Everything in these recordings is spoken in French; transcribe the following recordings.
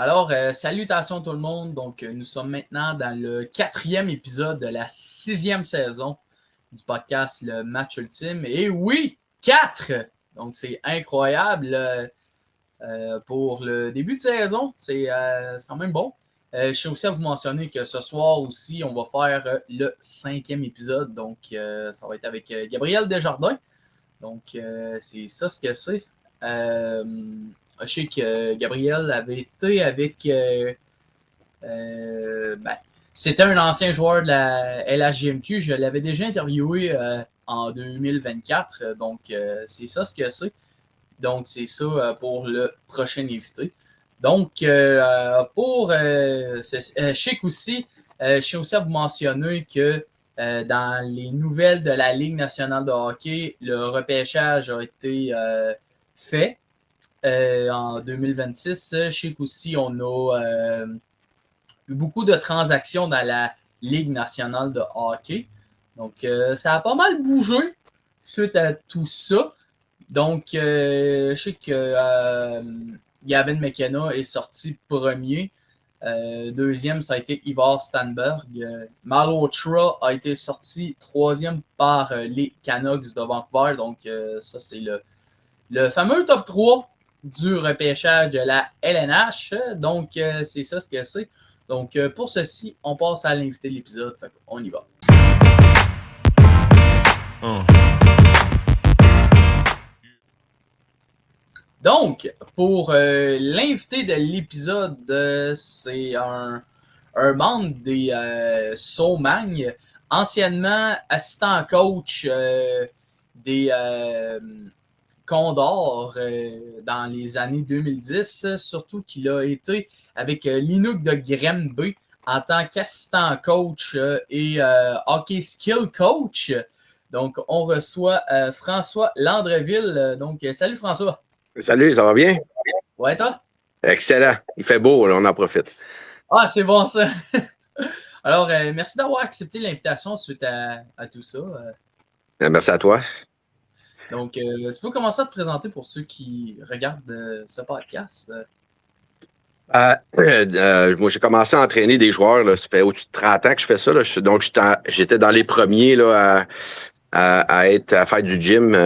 Alors, salutations tout le monde. Donc, nous sommes maintenant dans le 4e épisode de la 6e saison du podcast Le Match Ultime. Et oui, 4! Donc, c'est incroyable pour le début de saison. C'est quand même bon. Je tiens aussi à vous mentionner que ce soir aussi, on va faire le 5e épisode. Donc, ça va être avec Gabriel Desjardins. Donc, c'est ça ce que c'est. Je sais que Gabriel avait été avec. C'était un ancien joueur de la LHJMQ. Je l'avais déjà interviewé en 2024. Donc, c'est ça ce que c'est. Donc, c'est ça pour le prochain invité. Donc, je sais aussi, je tiens aussi à vous mentionner que dans les nouvelles de la Ligue nationale de hockey, le repêchage a été fait en 2026. Je sais qu'aussi, on a eu beaucoup de transactions dans la Ligue nationale de hockey. Donc, ça a pas mal bougé suite à tout ça. Donc, je sais que Gavin McKenna est sorti premier. Deuxième, ça a été Ivar Stanberg. Malhotra a été sorti troisième par les Canucks de Vancouver. Donc, ça, c'est le fameux top 3 du repêchage de la LNH. Donc, c'est ça ce que c'est. Donc, pour ceci, on passe à l'invité de l'épisode. Fait qu'on y va. Donc, pour l'invité de l'épisode, c'est un membre des Saumagnes, anciennement assistant coach des Condors dans les années 2010, surtout qu'il a été avec l'Inuk de Granby en tant qu'assistant coach et hockey skill coach. Donc, on reçoit François Landreville. Donc, salut François. Salut, ça va bien? Ouais, toi? Excellent. Il fait beau, là, on en profite. Ah, c'est bon ça. Alors, merci d'avoir accepté l'invitation suite à tout ça. Merci à toi. Donc, tu peux commencer à te présenter pour ceux qui regardent ce podcast. Moi, j'ai commencé à entraîner des joueurs, là, ça fait au-dessus de 30 ans que je fais ça. Là. Donc, j'étais dans les premiers là, à faire du gym.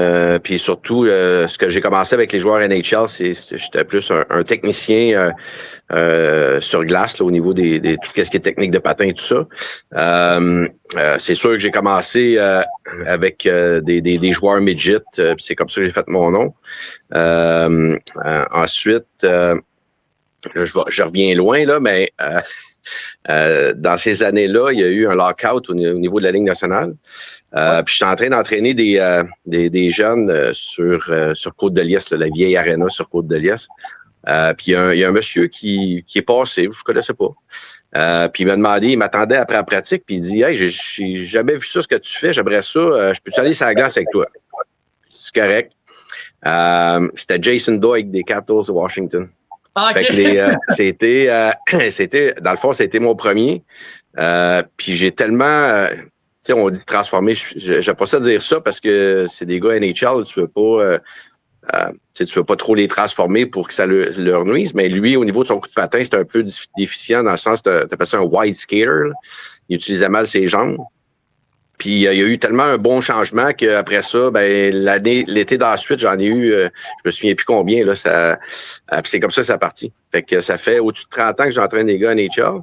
Puis surtout, ce que j'ai commencé avec les joueurs NHL, j'étais plus un technicien sur glace là, au niveau des tout ce qui est technique de patin et tout ça. C'est sûr que j'ai commencé avec des joueurs midget, c'est comme ça que j'ai fait mon nom. Ensuite, je reviens loin, là, mais dans ces années-là, il y a eu un lockout au niveau de la Ligue nationale. Puis je suis en train d'entraîner des jeunes sur Côte-de-Liesse, la vieille aréna sur Côte-de-Liesse. Puis il y a un monsieur qui est passé, je ne connaissais pas. Puis il m'a demandé, il m'attendait après la pratique, puis il dit « Hey, j'ai jamais vu ça, ce que tu fais, j'aimerais ça, je peux aller sur la glace avec toi? » C'est correct. C'était Jason Doig des Capitals de Washington. Okay. Fait que c'était, dans le fond, c'était mon premier. Puis j'ai tellement, tu sais, on dit transformer. J'aime pas ça dire ça parce que c'est des gars NHL, tu veux pas, tu veux pas trop les transformer pour que ça leur nuise. Mais lui, au niveau de son coup de patin, c'est un peu déficient dans le sens, t'appelles ça un wide skater. Là. Il utilisait mal ses jambes. Puis il y a eu tellement un bon changement qu'après ça, ben l'été d'ensuite, j'en ai eu, je me souviens plus combien, là, puis c'est comme ça c'est parti. Fait que ça fait au-dessus de 30 ans que j'entraîne des gars en NHL.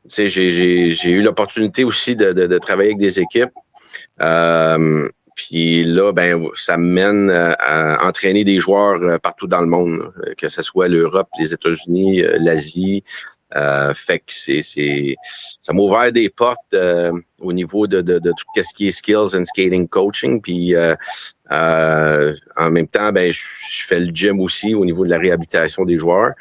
J'ai eu l'opportunité aussi de travailler avec des équipes. Puis là, ben ça me mène à entraîner des joueurs partout dans le monde, là, que ce soit l'Europe, les États-Unis, l'Asie. Fait que ça m'a ouvert des portes au niveau de tout ce qui est skills and skating coaching. Puis en même temps, ben je fais le gym aussi au niveau de la réhabilitation des joueurs.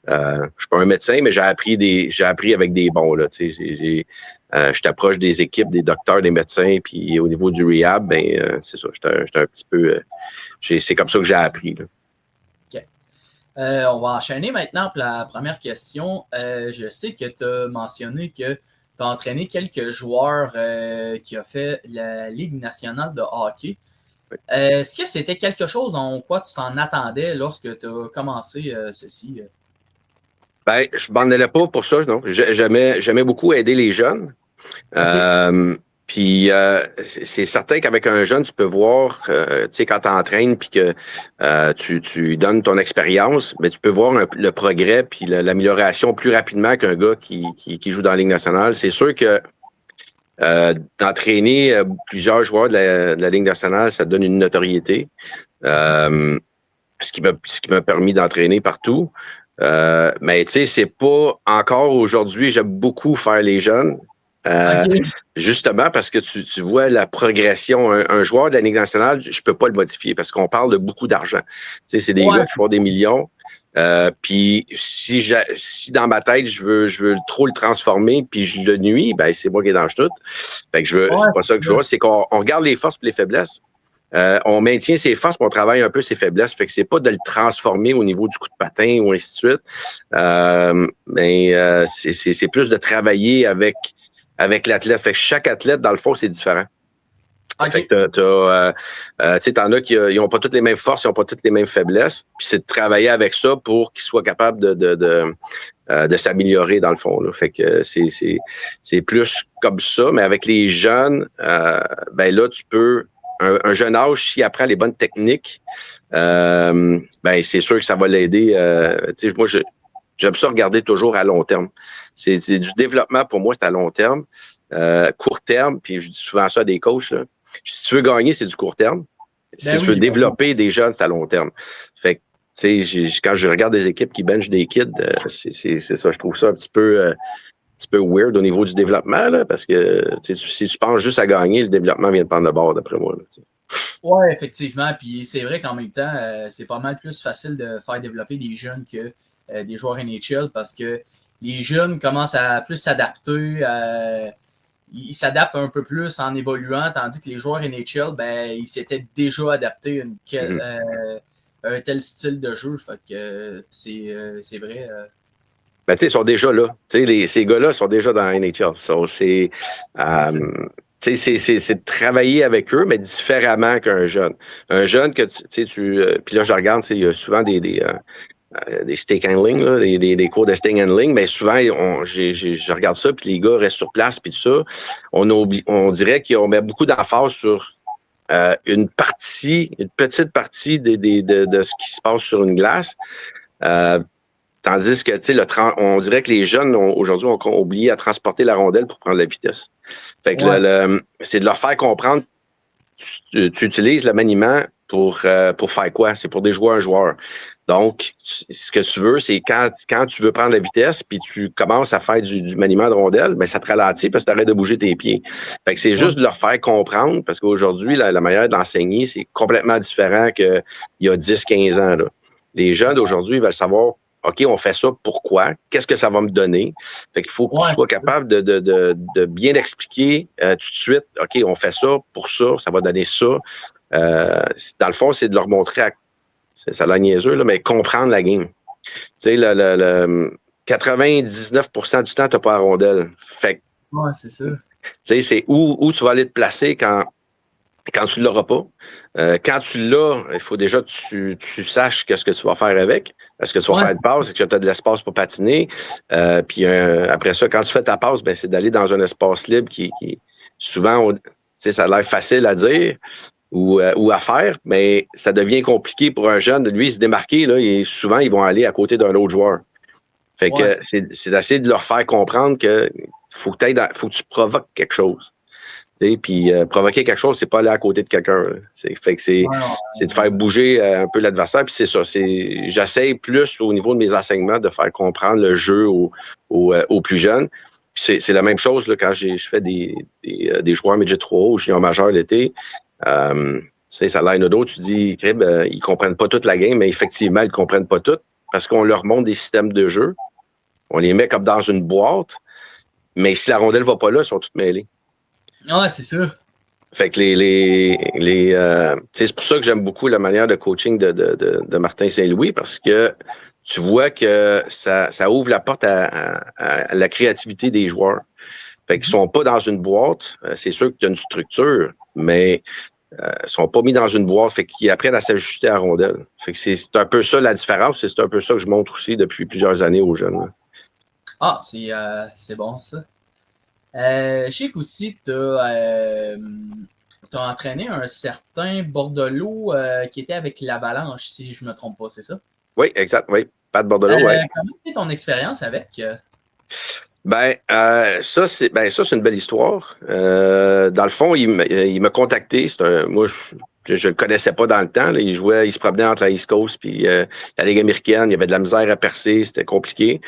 Je suis pas un médecin, mais j'ai appris avec des bons là. Tu sais, je t'approche des équipes, des docteurs, des médecins, puis au niveau du rehab, ben c'est ça. J'étais un petit peu. C'est comme ça que j'ai appris. Là. On va enchaîner maintenant pour la première question. Je sais que tu as mentionné que tu as entraîné quelques joueurs qui ont fait la Ligue nationale de hockey. Oui. Est-ce que c'était quelque chose dans quoi tu t'en attendais lorsque tu as commencé ceci? Ben, je m'en allais pas pour ça, non. J'aimais beaucoup aider les jeunes. OK. Puis c'est certain qu'avec un jeune, tu peux voir, tu sais, quand tu entraînes puis que tu lui donnes ton expérience, ben, tu peux voir le progrès puis l'amélioration plus rapidement qu'un gars qui joue dans la Ligue nationale. C'est sûr que d'entraîner plusieurs joueurs de la Ligue nationale, ça donne une notoriété. Ce qui m'a permis d'entraîner partout. Mais tu sais, c'est pas encore aujourd'hui, j'aime beaucoup faire les jeunes. OK. Justement parce que tu vois la progression. Un joueur de la Ligue nationale, je peux pas le modifier parce qu'on parle de beaucoup d'argent. Tu sais, c'est des Ouais. gars qui font des millions. Puis si dans ma tête, je veux trop le transformer puis je le nuis, ben c'est moi qui dérange tout. Fait que Ouais, c'est pas ça que je veux, c'est qu'on regarde les forces et les faiblesses. On maintient ses forces, mais on travaille un peu ses faiblesses. Fait que c'est pas de le transformer au niveau du coup de patin ou ainsi de suite. Mais c'est plus de travailler avec l'athlète. Fait que chaque athlète, dans le fond, c'est différent. Fait OK. que tu sais, t'en as qui n'ont pas toutes les mêmes forces, ils n'ont pas toutes les mêmes faiblesses. Puis c'est de travailler avec ça pour qu'ils soient capables de s'améliorer dans le fond. Là. Fait que c'est plus comme ça, mais avec les jeunes, ben là, tu peux. Un jeune âge, s'il apprend les bonnes techniques, ben c'est sûr que ça va l'aider. Tu sais, moi, j'aime ça regarder toujours à long terme. C'est du développement pour moi, c'est à long terme. Court terme, puis je dis souvent ça à des coachs, là. Si tu veux gagner, c'est du court terme. Si Ben tu veux oui, ben oui. développer des jeunes, c'est à long terme. Fait que, tu sais, quand je regarde des équipes qui benchent des kids, c'est ça, je trouve ça un petit peu weird au niveau du développement, là, parce que si tu penses juste à gagner, le développement vient de prendre le bord, d'après moi. Là, Ouais, effectivement. Puis c'est vrai qu'en même temps, c'est pas mal plus facile de faire développer des jeunes que des joueurs NHL parce que les jeunes commencent à plus s'adapter. Ils s'adaptent un peu plus en évoluant, tandis que les joueurs NHL, ben, ils s'étaient déjà adaptés Mhm. à un tel style de jeu. Fait que c'est vrai. Ben, tu sais, ils sont déjà là. Tu sais, ces gars-là sont déjà dans la NHL. So, tu sais, c'est de travailler avec eux, mais différemment qu'un jeune. Un jeune que tu sais, puis là, je regarde, tu sais, il y a souvent des stick handling, là, des cours de stick handling, mais souvent, je regarde ça, puis les gars restent sur place, puis tout ça. On dirait qu'on met beaucoup d'emphase sur une petite partie de ce qui se passe sur une glace. Tandis que, tu sais, on dirait que les jeunes, aujourd'hui, ont oublié à transporter la rondelle pour prendre la vitesse. Fait que Ouais, c'est de leur faire comprendre, tu utilises le maniement pour faire quoi? C'est pour déjouer un joueur. Donc, ce que tu veux, c'est quand tu veux prendre la vitesse puis tu commences à faire du maniement de rondelle, ben ça te ralentit parce que tu arrêtes de bouger tes pieds. Fait que c'est ouais, juste de leur faire comprendre parce qu'aujourd'hui, la manière d'enseigner, c'est complètement différent qu'il y a 10, 15 ans. Là. Les jeunes d'aujourd'hui veulent savoir OK, on fait ça, pourquoi? Qu'est-ce que ça va me donner? Fait qu'il faut que tu ouais, sois c'est ça. capable de bien expliquer tout de suite, OK, on fait ça pour ça va donner ça. Dans le fond, c'est de leur montrer, ça a l'air niaiseux, là, mais comprendre la game. Tu sais, le 99% du temps, tu n'as pas la rondelle. Fait que, Ouais, c'est ça. tu sais, c'est où tu vas aller te placer quand tu ne l'auras pas. Quand tu l'as, il faut déjà que tu saches qu'est-ce que tu vas faire avec. Est-ce que tu vas Ouais, faire une passe? Est-ce que tu as de l'espace pour patiner? Puis après ça, quand tu fais ta passe, ben, c'est d'aller dans un espace libre qui souvent, tu sais, ça a l'air facile à dire ou à faire, mais ça devient compliqué pour un jeune. Lui, se démarquer, là, et souvent, ils vont aller à côté d'un autre joueur. Fait ouais, que c'est d'essayer de leur faire comprendre que faut que tu provoques quelque chose. Puis provoquer quelque chose, c'est pas aller à côté de quelqu'un. Fait que ouais, c'est de faire bouger un peu l'adversaire. Puis c'est ça. J'essaye plus au niveau de mes enseignements de faire comprendre le jeu aux plus jeunes. Puis c'est la même chose là, quand je fais des joueurs midget 3 ou junior majeur l'été. Ça a l'air d'autres, tu dis, Crib, ils comprennent pas toute la game, mais effectivement, ils comprennent pas tout parce qu'on leur montre des systèmes de jeu. On les met comme dans une boîte, mais si la rondelle va pas là, ils sont toutes mêlés. ouais, c'est ça. Fait que c'est pour ça que j'aime beaucoup la manière de coaching de Martin Saint-Louis parce que tu vois que ça ouvre la porte à la créativité des joueurs. Fait qu'ils sont pas dans une boîte. C'est sûr que tu as une structure, mais sont pas mis dans une boîte, fait qu'ils apprennent à s'ajuster à la rondelle. Fait que c'est un peu ça la différence, c'est un peu ça que je montre aussi depuis plusieurs années aux jeunes. Là. Ah, c'est bon ça. Je sais qu'aussi, t'as entraîné un certain Bordelot qui était avec l'Avalanche, si je me trompe pas, c'est ça? Oui, exact, oui. Pat Bordelot, oui. Comment était ton expérience avec? Ça, c'est une belle histoire. Dans le fond, il m'a contacté. Moi, je le connaissais pas dans le temps. Là. Il se promenait entre la East Coast puis la Ligue américaine. Il y avait de la misère à percer, c'était compliqué.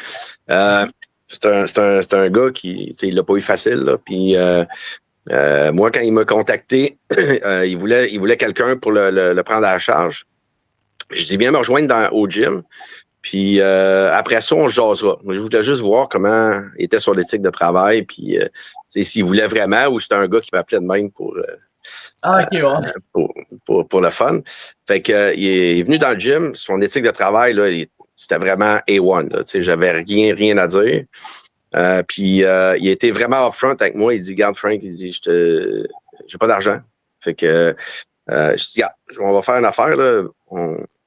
C'est un gars qui, il l'a pas eu facile. Là. Puis moi, quand il m'a contacté, il voulait quelqu'un pour le prendre à la charge. Je dis viens me rejoindre au gym. Puis après ça, on jasera. Je voulais juste voir comment était son éthique de travail, puis s'il voulait vraiment ou c'était un gars qui m'appelait de même pour le fun. Fait que il est venu dans le gym, son éthique de travail, là, c'était vraiment A1. Là, j'avais rien à dire. Puis il a été vraiment upfront avec moi. Il dit, regarde Frank, il dit, j'ai pas d'argent. Fait que je dis, regarde, on va faire une affaire, là.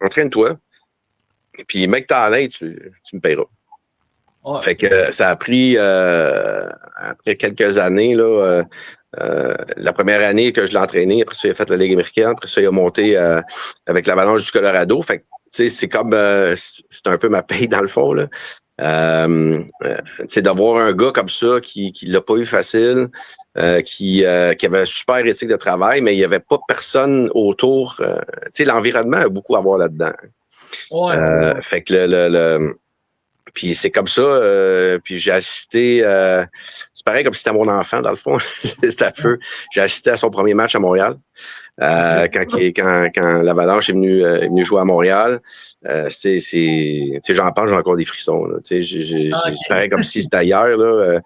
Entraîne-toi. Puis, mec, t'en es, tu me paieras. Ouais, fait que ça a pris, après quelques années, là, la première année que je l'ai entraîné, après ça, il a fait la Ligue américaine, après ça, il a monté avec l'Avalanche du Colorado. Fait que, tu sais, c'est comme, c'est un peu ma paye dans le fond, là. D'avoir un gars comme ça qui l'a pas eu facile, qui avait une super éthique de travail, mais il n'y avait pas personne autour. Tu sais, l'environnement a beaucoup à voir là-dedans. Ouais. Fait que puis c'est comme ça. Puis j'ai assisté. C'est pareil comme si c'était mon enfant, dans le fond. C'est un peu. J'ai assisté à son premier match à Montréal. Quand l'Avalanche est venu jouer à Montréal. J'en parle, j'ai encore des frissons. Là, c'est pareil comme si c'était ailleurs. Là,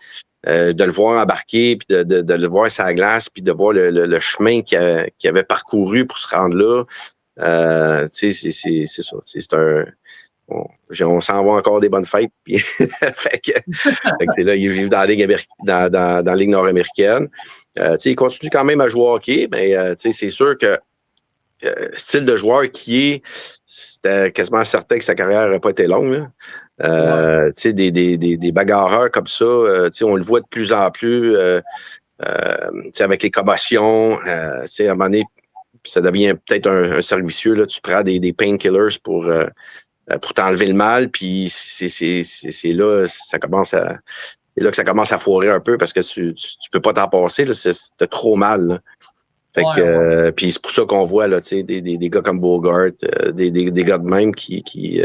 de le voir embarquer, puis de le voir sur la glace, puis de voir le chemin qu'il avait parcouru pour se rendre là. C'est ça. C'est un. On s'envoie encore des bonnes fêtes. Puis fait que c'est là, il vit dans la Ligue, dans la Ligue nord-américaine. Il continue quand même à jouer au hockey, mais c'est sûr que style de joueur c'était quasiment certain que sa carrière n'aurait pas été longue. Des bagarreurs comme ça, on le voit de plus en plus avec les commotions. À un moment donné, ça devient peut-être un cercle vicieux. Là, tu prends des painkillers pour t'enlever le mal, puis c'est là que ça commence à foirer un peu parce que tu peux pas t'en passer, là, t'as trop mal. Là. Fait que puis c'est pour ça qu'on voit là, des gars comme Bogart, des gars de même qui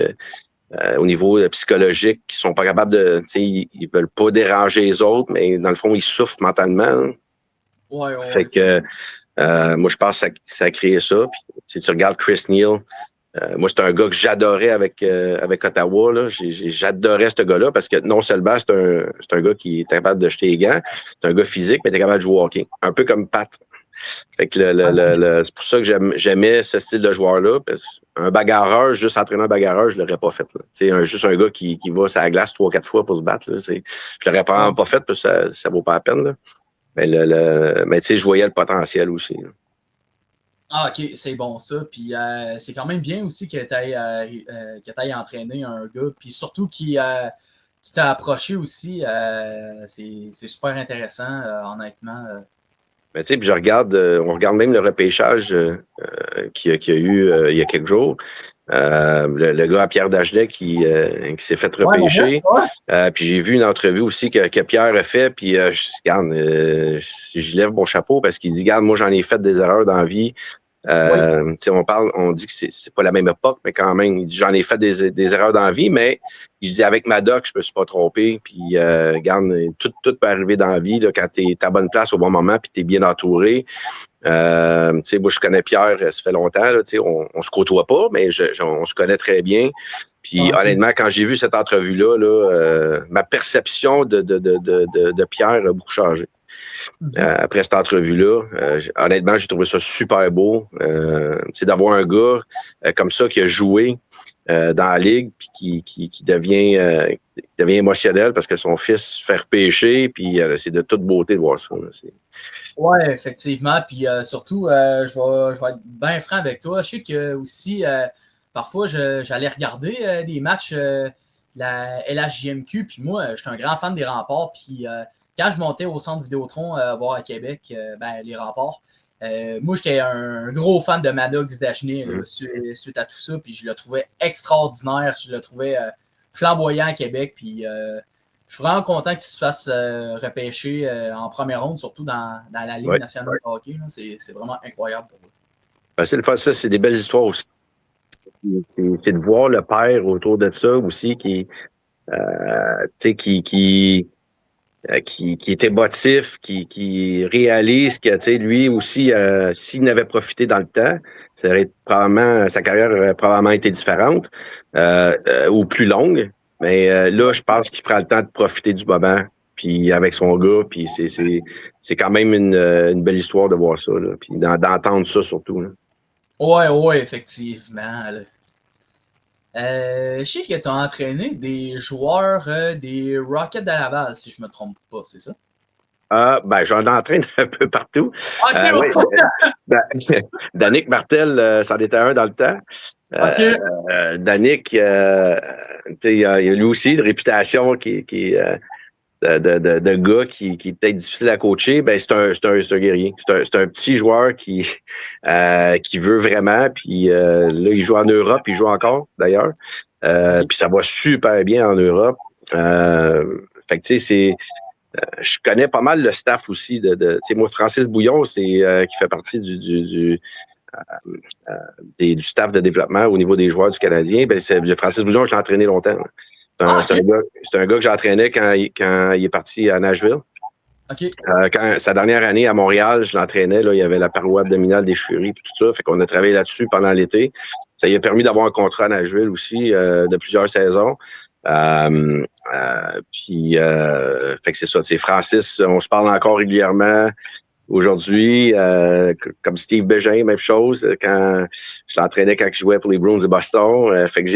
au niveau psychologique, qui sont pas capables de, ils veulent pas déranger les autres, mais dans le fond, ils souffrent mentalement. Fait que moi, je pense que ça a créé ça. Puis, tu regardes Chris Neal. Moi, c'est un gars que j'adorais avec Ottawa. Là. J'adorais ce gars-là parce que non seulement c'est un gars qui est capable de jeter les gants, c'est un gars physique, mais il est capable de jouer au hockey. Un peu comme Pat. Fait que c'est pour ça que j'aimais ce style de joueur-là. Un bagarreur, juste entraîner un bagarreur, je l'aurais pas fait. Juste un gars qui va sur la glace 3-4 fois pour se battre. Là, je l'aurais pas fait parce que ça vaut pas la peine. Là. Mais je voyais le potentiel aussi. Là. Ah, ok, c'est bon ça. Puis c'est quand même bien aussi que tu aies entraîné un gars. Puis surtout qui t'a approché aussi. C'est super intéressant, honnêtement. Mais tu sais, puis on regarde même le repêchage qu'il y a eu il y a quelques jours. Le gars à Pierre Dagenet qui s'est fait repêcher. Puis j'ai vu une entrevue aussi que Pierre a fait. Puis je lève mon chapeau parce qu'il dit, regarde, moi j'en ai fait des erreurs dans la vie. On dit que c'est pas la même époque, mais quand même, il dit j'en ai fait des erreurs dans la vie, mais il dit avec Madoc, je me suis pas trompé. Puis regarde, tout peut arriver dans la vie là, quand tu es à bonne place au bon moment puis tu es bien entouré. Moi, je connais Pierre, ça fait longtemps, là, on se côtoie pas, mais on se connaît très bien. Puis honnêtement, quand j'ai vu cette entrevue-là, ma perception de Pierre a beaucoup changé. Après cette entrevue-là, honnêtement, j'ai trouvé ça super beau. D'avoir un gars comme ça qui a joué, dans la ligue, puis qui devient émotionnel parce que son fils se fait repêcher, puis c'est de toute beauté de voir ça. Oui, effectivement. Puis surtout, je vais être bien franc avec toi. Je sais que aussi, parfois, j'allais regarder des matchs de la LHJMQ, puis moi, je suis un grand fan des Remparts, puis quand je montais au centre Vidéotron voir à Québec les Remparts, moi, j'étais un gros fan de Maddox Dagenet suite à tout ça, puis je le trouvais extraordinaire, je le trouvais flamboyant à Québec, puis je suis vraiment content qu'il se fasse repêcher en première ronde, surtout dans la Ligue nationale de hockey. C'est vraiment incroyable pour eux. Ben, c'est le fun, ça, c'est des belles histoires aussi. C'est de voir le père autour de ça aussi qui est émotif, qui réalise que lui aussi, s'il n'avait profité dans le temps, sa carrière aurait probablement été différente ou plus longue. Mais là, je pense qu'il prend le temps de profiter du moment, puis avec son gars, puis c'est quand même une belle histoire de voir ça, là, puis d'entendre ça surtout. Oui, effectivement. Je sais que tu as entraîné des joueurs des Rockets de Laval, si je me trompe pas, c'est ça? J'en entraîne un peu partout. Okay, oui. Danick Martel, c'en était un dans le temps. Danick, il a lui aussi une réputation qui de gars qui est peut-être difficile à coacher. C'est un guerrier. C'est un petit joueur qui veut vraiment. Puis là, il joue en Europe, il joue encore d'ailleurs. Puis ça va super bien en Europe. Fait que tu sais, je connais pas mal le staff aussi tu sais, moi, Francis Bouillon, qui fait partie du staff de développement au niveau des joueurs du Canadien. C'est Francis Bouillon, je l'ai entraîné longtemps. C'est un gars que j'entraînais quand il est parti à Nashville. Okay. Sa dernière année à Montréal, je l'entraînais. Là, il y avait la paroi abdominale des chevilles et tout ça. Fait qu'on a travaillé là-dessus pendant l'été. Ça lui a permis d'avoir un contrat à Nashville aussi de plusieurs saisons. Fait que c'est ça. Francis, on se parle encore régulièrement. Aujourd'hui, comme Steve Bégin, même chose. Quand je l'entraînais quand je jouais pour les Bruins de Boston. Fait que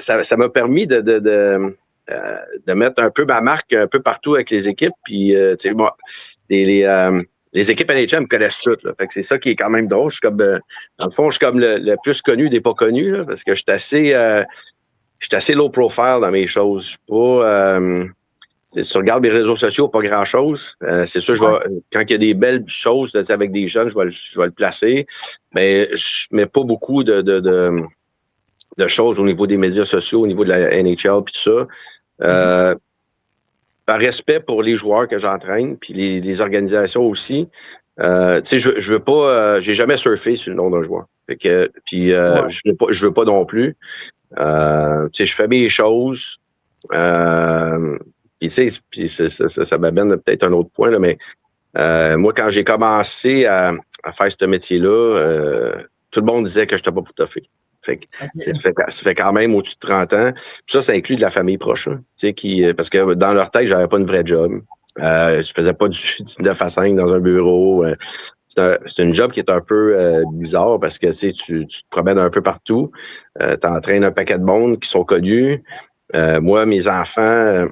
ça m'a permis de mettre un peu ma marque un peu partout avec les équipes. Puis, moi, les équipes NHL me connaissent toutes. Là. Fait que c'est ça qui est quand même drôle. Je suis comme, dans le fond, je suis comme le plus connu des pas connus, là, parce que je suis assez low profile dans mes choses. Je suis pas. Si tu regardes mes réseaux sociaux, pas grand-chose. C'est sûr, quand il y a des belles choses là, avec des jeunes, je vais le placer. Mais je mets pas beaucoup de choses au niveau des médias sociaux, au niveau de la NHL puis tout ça. Par respect pour les joueurs que j'entraîne, puis les organisations aussi. Je veux pas. J'ai jamais surfé sur le nom d'un joueur. Fait que, puis je veux pas non plus. Je fais mes choses. Puis ça m'amène peut-être un autre point, là, mais moi, quand j'ai commencé à faire ce métier-là, tout le monde disait que je n'étais pas pour toffer. Ça fait quand même au-dessus de 30 ans. Puis ça inclut de la famille proche. Hein, parce que dans leur tête, j'avais pas une vraie job. Je faisais pas du 9 à 5 dans un bureau. C'est une job qui est un peu bizarre parce que tu te promènes un peu partout. Tu entraînes un paquet de monde qui sont connus. Moi, mes enfants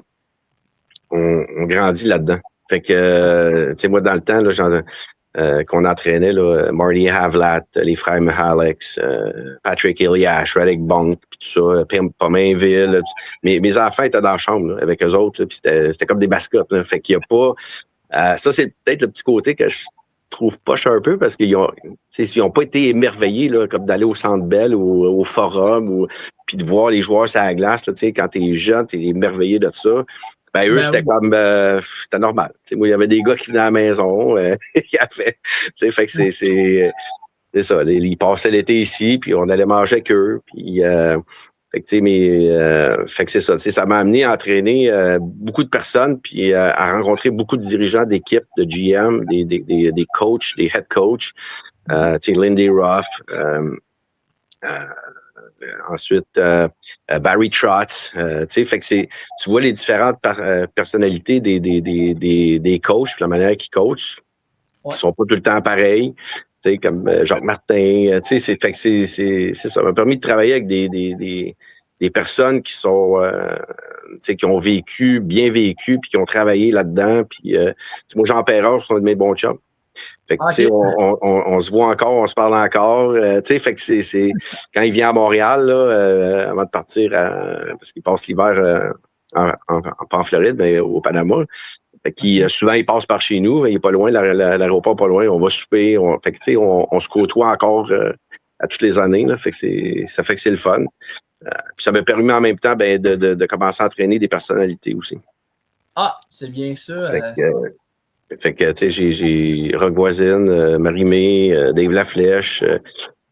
ont grandi là-dedans. Fait que, moi, dans le temps, là, qu'on entraînait, là, Marty Havlat, les frères Mihalek, Patrick Elias, Reddick Bonk, puis tout ça, Pomainville. Mes enfants étaient dans la chambre là, avec eux autres, puis c'était comme des mascottes. Là, fait qu'il n'y a pas... ça, c'est peut-être le petit côté que je trouve poche un peu parce qu'ils n'ont pas été émerveillés là, comme d'aller au Centre Bell ou au Forum puis de voir les joueurs sur la glace. Là, quand tu es jeune, tu es émerveillé de ça. Eux, c'était comme c'était normal. Moi, il y avait des gars qui venaient à la maison. Fait que c'est ça. Ils passaient l'été ici, puis on allait manger avec eux. Puis fait que c'est ça. Ça m'a amené à entraîner beaucoup de personnes, puis à rencontrer beaucoup de dirigeants d'équipes, de GM, des coachs, des head coachs. Lindy Ruff. Ensuite, Barry Trotz. Fait que tu vois les différentes personnalités des coachs, la manière qu'ils coachent. Ils sont pas tout le temps pareils. comme Jacques Martin. Fait que c'est ça. Ça m'a permis de travailler avec des personnes qui sont qui ont bien vécu, puis qui ont travaillé là-dedans. Puis moi, Jean Perreur, c'est un de mes bons chums. Fait que, on se voit encore, on se parle encore. Fait que c'est quand il vient à Montréal, là, avant de partir, parce qu'il passe l'hiver pas en Floride, mais au Panama. Fait qu'il, souvent, il passe par chez nous. Il est pas loin, l'aéroport pas loin. On va souper. Fait que, on se côtoie encore à toutes les années. Là, fait que ça fait que c'est le fun. Puis ça m'a permis en même temps de commencer à entraîner des personnalités aussi. Ah, c'est bien ça. Fait que, tu sais, j'ai Rock Voisine, Marie-Mé, Dave Laflèche.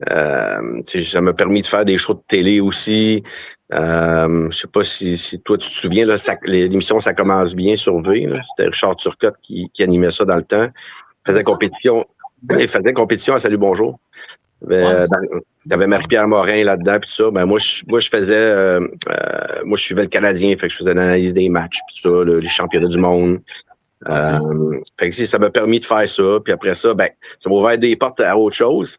Ça m'a permis de faire des shows de télé aussi. Je sais pas si toi, tu te souviens, là, l'émission Ça commence bien sur V. C'était Richard Turcotte qui animait ça dans le temps. Il faisait compétition à Salut Bonjour. Il y avait Marie-Pierre Morin là-dedans, puis tout ça. Ben, moi, je faisais... moi, je suivais le Canadien, fait que je faisais l'analyse des matchs, puis tout ça, les championnats du monde. Fait que ça m'a permis de faire ça. Puis après ça, ben, ça m'a ouvert des portes à autre chose.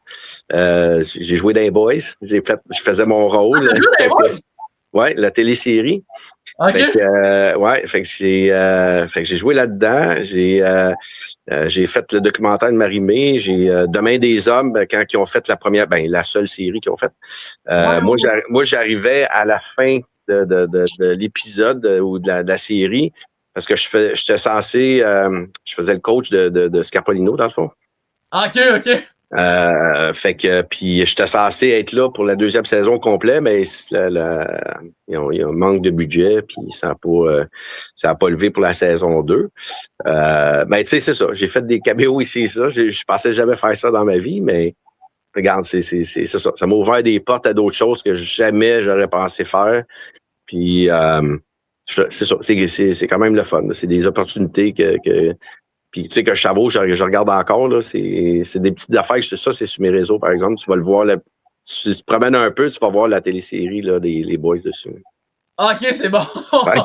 J'ai joué dans les Boys. Je faisais mon rôle. Ah, t'as joué dans les Boys? Ouais, la télésérie. OK. Fait que j'ai joué là-dedans. J'ai fait le documentaire de Marie-Mé. J'ai Demain des hommes, quand ils ont fait la seule série qu'ils ont faite. Moi, j'arrivais à la fin de l'épisode ou de la série. Parce que j'étais censé, je faisais le coach de Scarpolino, dans le fond. OK. Fait que, puis j'étais censé être là pour la deuxième saison complète, mais il y a un manque de budget, puis ça a pas levé pour la saison 2. Ben, tu sais, c'est ça. J'ai fait des caméos ici et ça. Je pensais jamais faire ça dans ma vie, mais regarde, c'est ça. Ça m'a ouvert des portes à d'autres choses que jamais j'aurais pensé faire. Puis, c'est ça, c'est quand même le fun. C'est des opportunités puis tu sais que je savoure, je regarde encore, là, c'est des petites affaires, ça, c'est sur mes réseaux, par exemple. Tu vas le voir, si tu te promènes un peu, tu vas voir la télésérie, là, les Boys dessus. OK, c'est bon.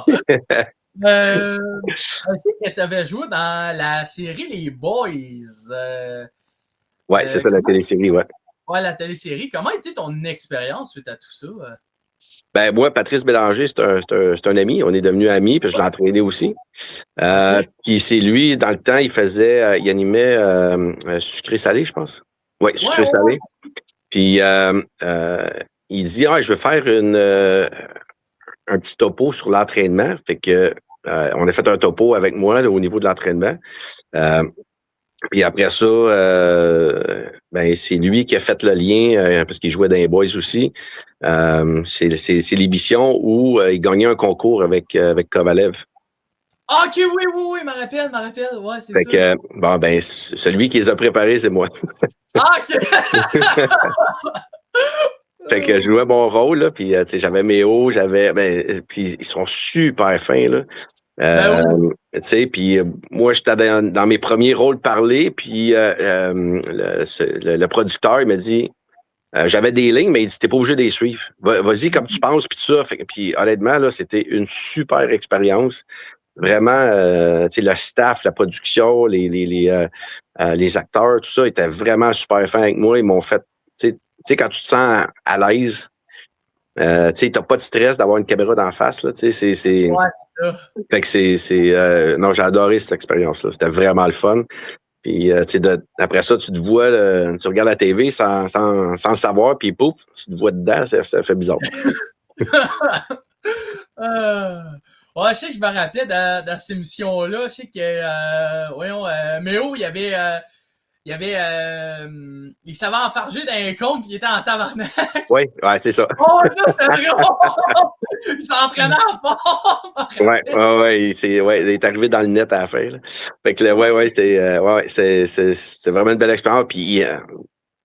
Je sais que tu avais joué dans la série Les Boys. Ouais, c'est ça, la télésérie, ouais. Ouais, la télésérie. Comment était ton expérience suite à tout ça? Ben, moi, Patrice Bélanger, c'est un ami. On est devenus amis, puis je l'ai entraîné aussi. Puis c'est lui, dans le temps, il animait Sucré-Salé, je pense. Oui, Sucré-Salé. Puis il dit, je veux faire un petit topo sur l'entraînement. Fait que on a fait un topo avec moi là, au niveau de l'entraînement. Puis après ça, ben c'est lui qui a fait le lien, parce qu'il jouait dans les Boys aussi. C'est l'émission où il gagnait un concours avec Kovalev. OK, oui, je me rappelle. Ouais, c'est ça. Fait que, bon, ben, celui qui les a préparés, c'est moi. OK! Fait que je jouais mon rôle, là, puis j'avais Méo, puis ils sont super fins, là. Tu sais, puis moi, j'étais dans mes premiers rôles parlés, puis le producteur, il m'a dit, j'avais des lignes, mais il dit, t'es pas obligé de les suivre. Vas-y comme tu penses, puis tout ça. Puis honnêtement, là, c'était une super expérience. Vraiment, tu sais, le staff, la production, les acteurs, tout ça, étaient vraiment super fins avec moi. Ils m'ont fait, tu sais, quand tu te sens à l'aise, tu sais, t'as pas de stress d'avoir une caméra d'en face, là, tu sais, c'est... Ouais, c'est ça. Fait que non, j'ai adoré cette expérience-là. C'était vraiment le fun. Puis, tu sais, après ça, tu te vois, tu regardes la TV sans le savoir, puis pouf, tu te vois dedans, ça fait bizarre. Ouais, je sais que je me rappelais dans cette émission-là, je sais que, Méo, il savait enfarger dans un compte, puis il était en tabarnak. Oui, ouais, c'est ça. Oh, ça, c'était drôle! Il s'entraînait à fond! Ouais, il est arrivé dans le net à la fin, là. Fait que, c'est vraiment une belle expérience. Puis,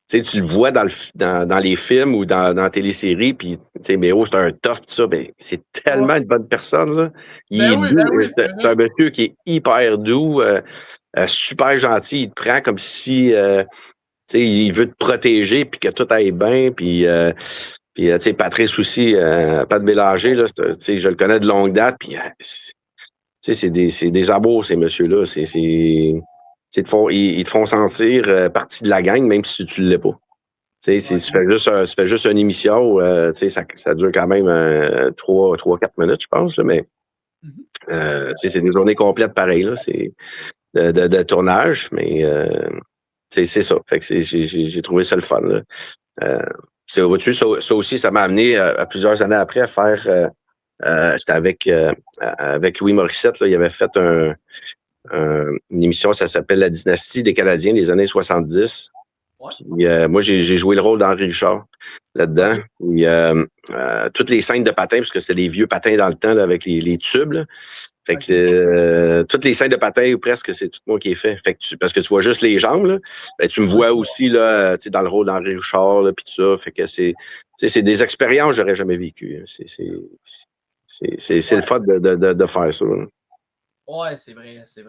tu le vois dans les films ou dans la télésérie, puis, tu sais, Méo, c'est un tough, tout ça, mais c'est tellement une bonne personne, là. Il est doux. C'est un monsieur qui est hyper doux, super gentil. Il te prend comme si, tu sais, il veut te protéger, puis que tout aille bien, puis tu sais, Patrice aussi, Pat Bélanger, là, tu sais, je le connais de longue date, puis, tu sais, c'est des amours, ces messieurs-là. Ils te font sentir partie de la gang, même si tu ne l'es pas. Tu fais juste une émission, ça dure quand même 3-4 minutes, je pense, là, mais c'est des journées complètes pareilles, là, c'est de tournage, mais c'est ça. Fait que j'ai trouvé ça le fun. Là. Ça aussi, ça m'a amené à plusieurs années après à faire. C'était avec Louis Morissette, là, il avait fait une émission, ça s'appelle La Dynastie des Canadiens des années 70. Ouais. Puis, moi, j'ai joué le rôle d'Henri Richard là-dedans. Okay. Puis, toutes les scènes de patins, parce que c'était des vieux patins dans le temps là, avec les tubes. Là. Fait que toutes les scènes de patins, ou presque, c'est tout moi qui ai fait. Fait que parce que tu vois juste les jambes, là, ben, tu me vois aussi là, dans le rôle d'Henri Richard, puis tout ça. Fait que c'est des expériences que j'aurais jamais vécues. C'est le fun de faire ça. Là. Ouais, c'est vrai. C'est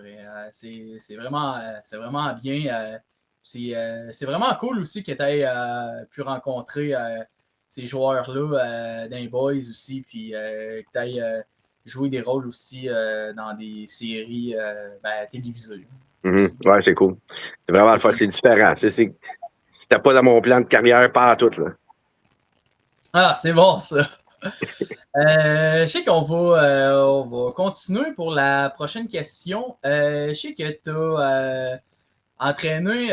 vraiment bien. C'est vraiment cool aussi que tu aies pu rencontrer ces joueurs-là dans les Boys aussi, puis que tu aies joué des rôles aussi dans des séries télévisées. Ouais, c'est cool. C'est vraiment le fun. C'est différent. C'était pas dans mon plan de carrière, pas à tout. Là. Ah, c'est bon ça. Je sais qu'on va continuer pour la prochaine question. Je sais que tu as entraîné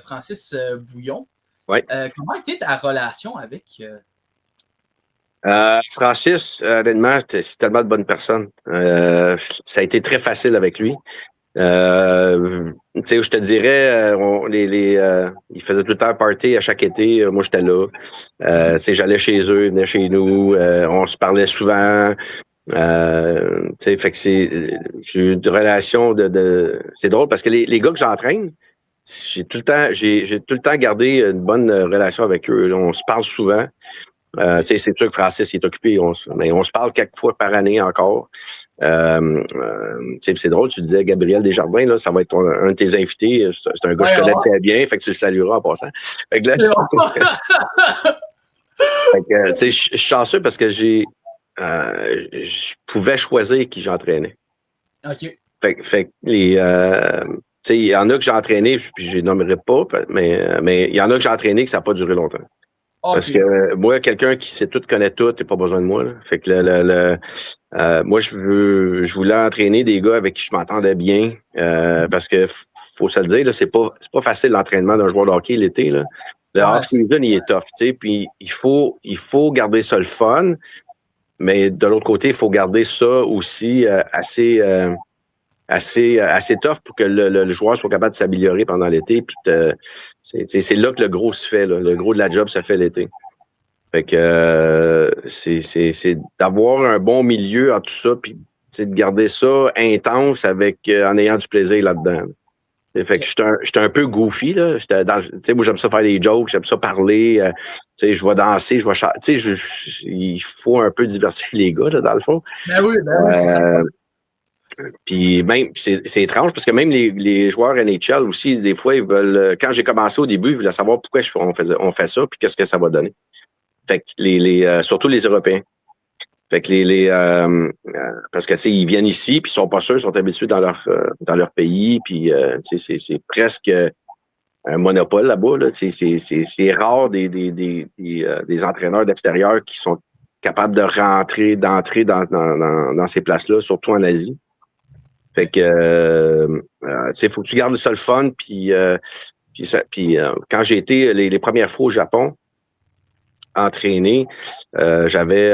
Francis Bouillon. Ouais. Comment était ta relation avec Francis, honnêtement, c'est tellement de bonnes personnes. Ça a été très facile avec lui. Je te dirais, ils faisaient tout le temps un party à chaque été. Moi, j'étais là. J'allais chez eux, ils venaient chez nous. On se parlait souvent. Fait que j'ai eu une relation c'est drôle parce que les gars que j'entraîne, j'ai tout le temps gardé une bonne relation avec eux. On se parle souvent. C'est sûr que Francis est occupé, mais on se parle quelques fois par année encore. C'est drôle, tu disais Gabriel Desjardins, là, ça va être un de tes invités. C'est un gars que je connais très bien, fait que tu le salueras en passant. Fait que là, je suis chanceux parce que je pouvais choisir qui j'entraînais. OK. Fait que il y en a que j'ai entraîné, puis je les nommerai pas, mais il y en a que j'ai entraîné que ça n'a pas duré longtemps. Okay. Parce que moi, quelqu'un qui sait tout, connaît tout, t'as pas besoin de moi. Là. Fait que moi, je voulais entraîner des gars avec qui je m'entendais bien. Parce que faut se le dire, là, c'est pas facile l'entraînement d'un joueur de hockey l'été. Là. Le off-season, il est tough, tu sais. Puis il faut garder ça le fun. Mais de l'autre côté, il faut garder ça aussi assez tough pour que le joueur soit capable de s'améliorer pendant l'été. Puis c'est là que le gros se fait. Là. Le gros de la job se fait l'été. Fait que c'est d'avoir un bon milieu en tout ça, puis de garder ça intense en ayant du plaisir là-dedans. Fait que j'étais un peu goofy, là. Moi, j'aime ça faire des jokes, j'aime ça parler. Je vais danser, je vais chanter. Il faut un peu divertir les gars, là, dans le fond. Ben oui, c'est ça. Puis même, c'est étrange parce que même les joueurs NHL aussi, des fois, ils veulent. Quand j'ai commencé au début, ils voulaient savoir pourquoi on fait ça, puis qu'est-ce que ça va donner. Fait que surtout les Européens. Fait que parce que ils viennent ici, puis ils sont pas sûrs, ils sont habitués dans leur pays, puis c'est presque un monopole là-bas. Là. C'est rare des entraîneurs d'extérieur qui sont capables d'entrer dans ces places-là, surtout en Asie. Fait que faut que tu gardes ça le fun, puis quand j'ai été les premières fois au Japon, entraîné, j'avais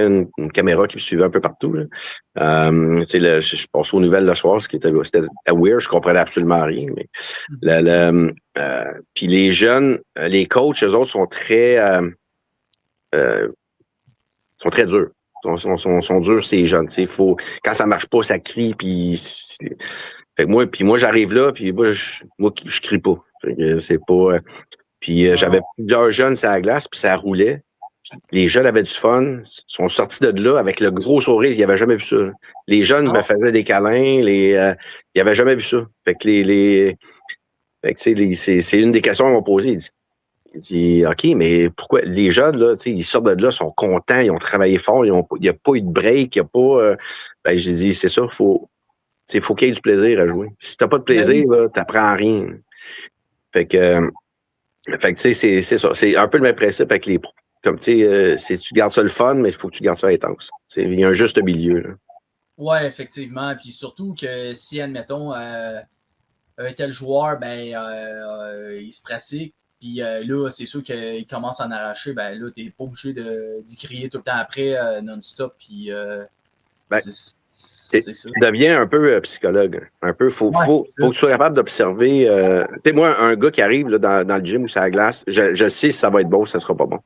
une caméra qui me suivait un peu partout. Là. Je passais aux nouvelles le soir, c'était weird, je comprenais absolument rien. Mais puis les jeunes, les coachs, eux autres sont très durs. Sont durs, ces jeunes. Quand ça marche pas, ça crie. Fait que moi, j'arrive là, puis moi, je crie pas. C'est pas. Puis j'avais plusieurs jeunes sur la glace, puis ça roulait. Les jeunes avaient du fun, sont sortis de là avec le gros sourire, ils n'avaient jamais vu ça. Les jeunes me faisaient des câlins, ils n'avaient jamais vu ça. Fait que c'est une des questions qu'on m'a posées. Il dit OK, mais pourquoi les jeunes, là, ils sortent de là, sont contents, ils ont travaillé fort, il n'y a pas eu de break, il n'y a pas. J'ai dit, c'est ça, faut il faut qu'il y ait du plaisir à jouer. Si t'as pas de Ben plaisir, oui. là, t'apprends rien. Fait que tu sais, c'est ça. C'est un peu le même principe avec les pros. Comme, tu sais, tu gardes ça le fun, mais il faut que tu gardes ça intense. Il y a un juste milieu, là. Ouais, effectivement. Puis surtout que si, admettons, un tel joueur, ben, il se pratique, puis là, c'est sûr qu'il commence à en arracher, ben là, t'es pas obligé d'y crier tout le temps après, non-stop, puis Ben, c'est ça. tu deviens un peu psychologue. Un peu, Ouais, faut c'est ça. que tu sois capable d'observer. Tu sais, moi, un gars qui arrive là, dans le gym ou sur la glace, je sais si ça va être bon ou ça sera pas bon.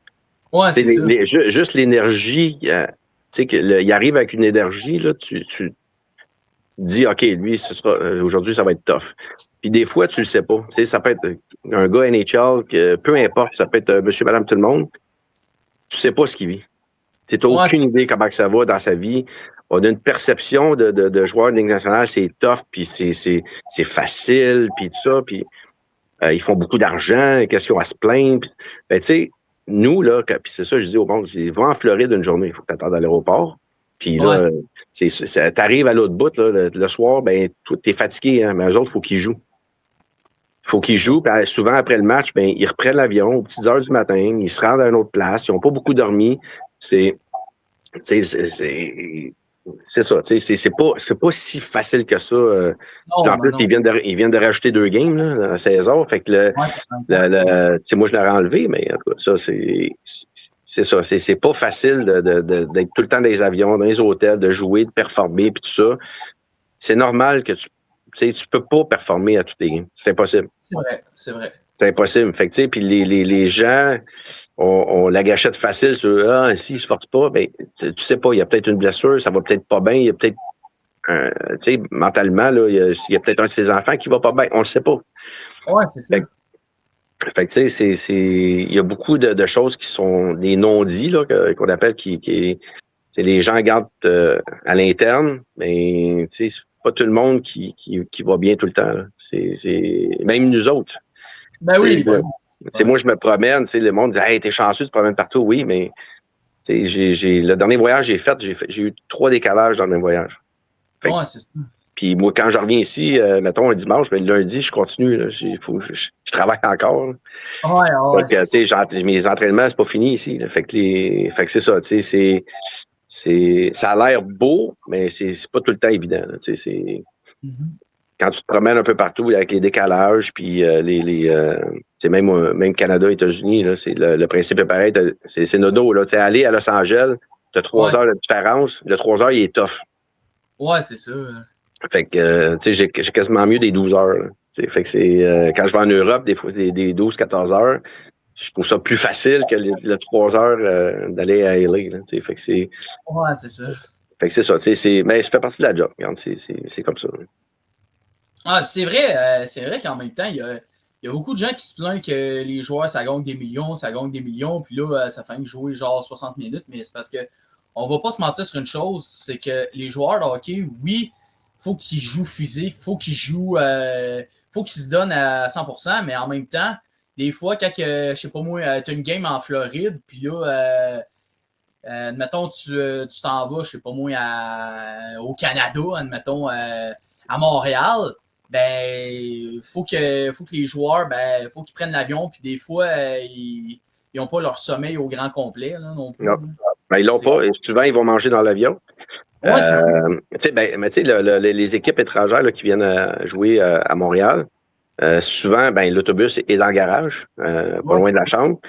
Ouais, c'est ça. Juste l'énergie, tu sais, il arrive avec une énergie, là, tu dis, OK, lui, aujourd'hui, ça va être tough. Puis des fois, tu le sais pas. Tu sais, ça peut être un gars NHL, peu importe, ça peut être monsieur, madame, tout le monde. Tu sais pas ce qu'il vit. Tu n'as Ouais, aucune idée comment que ça va dans sa vie. On a une perception de joueur de Ligue nationale, c'est tough, puis c'est facile, puis tout ça, puis ils font beaucoup d'argent, qu'est-ce qu'ils ont à se plaindre. Ben, tu sais, nous, là, puis c'est ça, je dis au monde, je dis, va en Floride une journée, il faut que tu attendes à l'aéroport. Puis ouais, là, t'arrives à l'autre bout, là, le soir, ben, t'es fatigué, hein, mais eux autres, il faut qu'ils jouent. Il faut qu'ils jouent, puis souvent après le match, ben, ils reprennent l'avion aux petites heures du matin, ils se rendent à une autre place, ils n'ont pas beaucoup dormi. C'est ça, c'est pas si facile que ça. En plus, non. ils viennent de rajouter 2 games là, à 16 heures. Fait que Ouais, moi, je l'aurais enlevé, mais en tout cas, ça, c'est ça. C'est pas facile d'être tout le temps dans les avions, dans les hôtels, de jouer, de performer, puis tout ça. C'est normal que tu peux pas performer à tous les games. C'est impossible. c'est vrai, c'est vrai. C'est impossible. Fait que, puis les gens on la gâchette facile sur s'il se porte pas, ben tu sais pas, il y a peut-être une blessure, ça va peut-être pas bien, il y a peut-être tu sais, mentalement, là, il y a peut-être un de ses enfants qui va pas bien, on le sait pas. Ouais, c'est ça. Fait que tu sais, il y a beaucoup de choses qui sont des non-dits, là, qu'on appelle les gens gardent à l'interne, mais tu sais, c'est pas tout le monde qui va bien tout le temps, là. Même nous autres. Ben oui, ben oui. Moi, je me promène, le monde dit hey, t'es chanceux, tu te promènes partout. Oui, mais le dernier voyage que j'ai eu 3 décalages dans le même voyage. Ouais, c'est ça. Puis moi, quand je reviens ici, mettons un dimanche, mais le lundi, je continue. Là, je travaille encore. Là. Ouais, Fait que, mes entraînements, c'est pas fini ici. Là. Fait que c'est ça. Ça a l'air beau, mais c'est pas tout le temps évident. Là, quand tu te promènes un peu partout avec les décalages, puis même Canada, États-Unis, là, le principe est pareil. C'est Nodo. Là, aller à Los Angeles, tu as 3 heures de différence. Le 3 heures, il est tough. Ouais, c'est ça. Fait que j'ai quasiment mieux des 12 heures. Là. Fait que quand je vais en Europe, des fois, des 12-14 heures, je trouve ça plus facile que le 3 heures d'aller à LA. Là, fait que c'est. Ouais, c'est ça. Fait que c'est ça. Mais ça fait partie de la job. Regarde, c'est comme ça. Là. Ah, c'est vrai qu'en même temps, il y a beaucoup de gens qui se plaignent que les joueurs, ça gagne des millions, puis là, ça fait jouer genre 60 minutes, mais c'est parce que on va pas se mentir sur une chose, c'est que les joueurs de hockey, oui, faut qu'ils jouent physique, faut qu'ils se donnent à 100%, mais en même temps, des fois, quand, je sais pas moi, tu as une game en Floride, puis là, admettons, tu t'en vas, je sais pas moi, au Canada, admettons, à Montréal, ben, faut que les joueurs, ben, faut qu'ils prennent l'avion, puis des fois, ils n'ont pas leur sommeil au grand complet, là, non plus. Non. Ben, ils l'ont pas. Souvent, ils vont manger dans l'avion. Ouais, c'est ça. Mais tu sais, les équipes étrangères là, qui viennent jouer à Montréal, souvent, ben, l'autobus est dans le garage, pas loin de la chambre.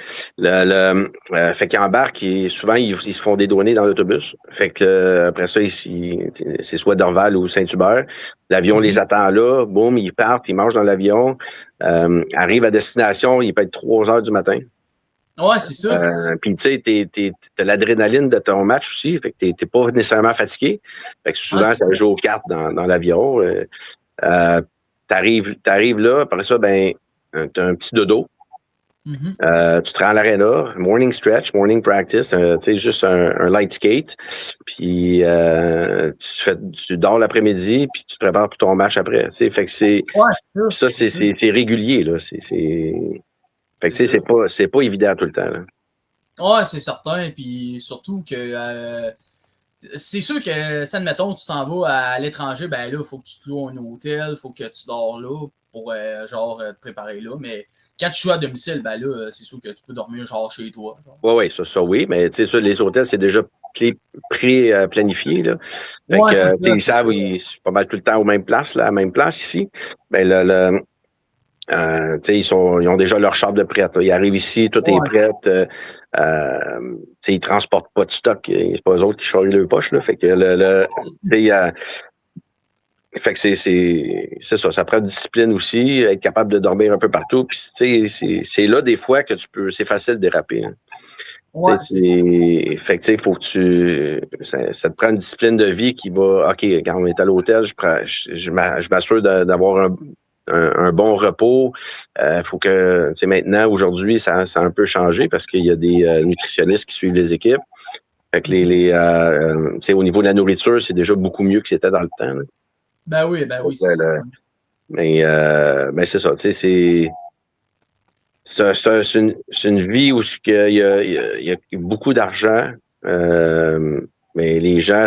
Fait qu'ils embarquent, souvent, ils se font dédouaner dans l'autobus. Fait que après ça, c'est soit Dorval ou Saint-Hubert. L'avion les attend là, boum, ils partent, ils mangent dans l'avion, arrivent à destination, il peut être 3 heures du matin. Ouais, c'est ça. Puis, tu sais, t'as l'adrénaline de ton match aussi, fait que t'es pas nécessairement fatigué. Fait que souvent, ça joue aux cartes dans l'avion. T'arrives là, après ça, ben, t'as un petit dodo. Mm-hmm. Tu te rends à l'aréna, morning stretch, morning practice, tu sais, juste un light skate. Puis, tu dors l'après-midi, puis tu te prépares pour ton match après. Tu sais, fait que ça, c'est régulier, là. Fait que, tu sais, c'est pas évident tout le temps, là. Ouais, c'est certain. Puis surtout que c'est sûr que, si admettons, tu t'en vas à l'étranger, ben là, il faut que tu te loues un hôtel, il faut que tu dors là pour, te préparer là. Mais quand tu joues à domicile, ben là, c'est sûr que tu peux dormir, genre, chez toi. Oui, ça, oui. Mais, tu sais, ça, les hôtels, c'est déjà pré-planifié, là. Fait Ouais, c'est que, ça. ils savent, c'est pas mal tout le temps aux mêmes places, là, à la même place ici. Ben, ils ont déjà leur char de prête. Ils arrivent ici, tout est Ouais. prêt. Ils transportent pas de stock. C'est pas eux autres qui chargent leurs poches. Là. Fait que fait que c'est ça. Ça prend de discipline aussi, être capable de dormir un peu partout. Puis c'est là des fois que c'est facile de déraper. Hein. Ouais, c'est ça. Fait que faut que ça te prend une discipline de vie qui va. OK, quand on est à l'hôtel, je m'assure d'avoir un bon repos. Faut que, maintenant, aujourd'hui, ça a un peu changé parce qu'il y a des nutritionnistes qui suivent les équipes. Fait que au niveau de la nourriture, c'est déjà beaucoup mieux que c'était dans le temps. Là. Ben oui, c'est ça. Mais c'est ça, c'est une vie où il y a beaucoup d'argent, mais les gens,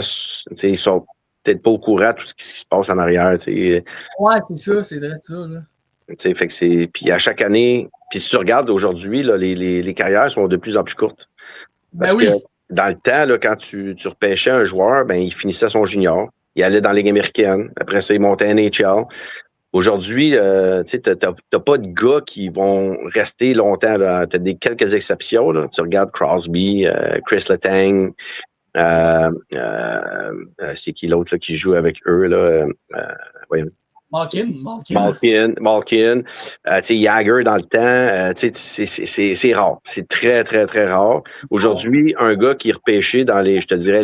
ils sont peut-être pas au courant de tout ce qui se passe en arrière. Ouais, c'est ça, c'est vrai de ça. Là. Fait que puis à chaque année, puis si tu regardes aujourd'hui, là, les carrières sont de plus en plus courtes. Parce que dans le temps, là, quand tu repêchais un joueur, ben il finissait son junior, il allait dans la Ligue américaine, après ça, il montait à NHL. Aujourd'hui, tu n'as pas de gars qui vont rester longtemps. Tu as quelques exceptions. Là. Tu regardes Crosby, Chris Letang, c'est qui l'autre qui joue avec eux? Là? Malkin. Jagger dans le temps. C'est rare. C'est très, très, très rare. Aujourd'hui, un gars qui est repêché dans je te dirais,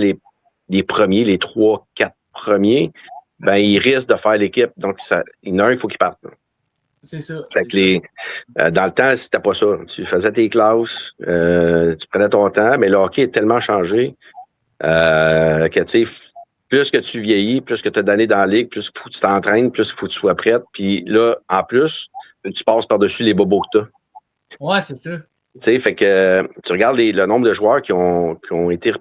les premiers, les 3-4 premiers, ben, il risque de faire l'équipe. Donc, il y en a un, il faut qu'il parte. C'est ça. Fait que dans le temps, c'était pas ça. Tu faisais tes classes, tu prenais ton temps, mais le hockey est tellement changé que, tu sais, plus que tu vieillis, plus que tu as d'années dans la ligue, plus qu'il faut que tu t'entraînes, plus qu'il faut que tu sois prête. Puis là, en plus, tu passes par-dessus les bobos que tu as. Ouais, c'est ça. Tu sais, fait que tu regardes le nombre de joueurs qui ont été,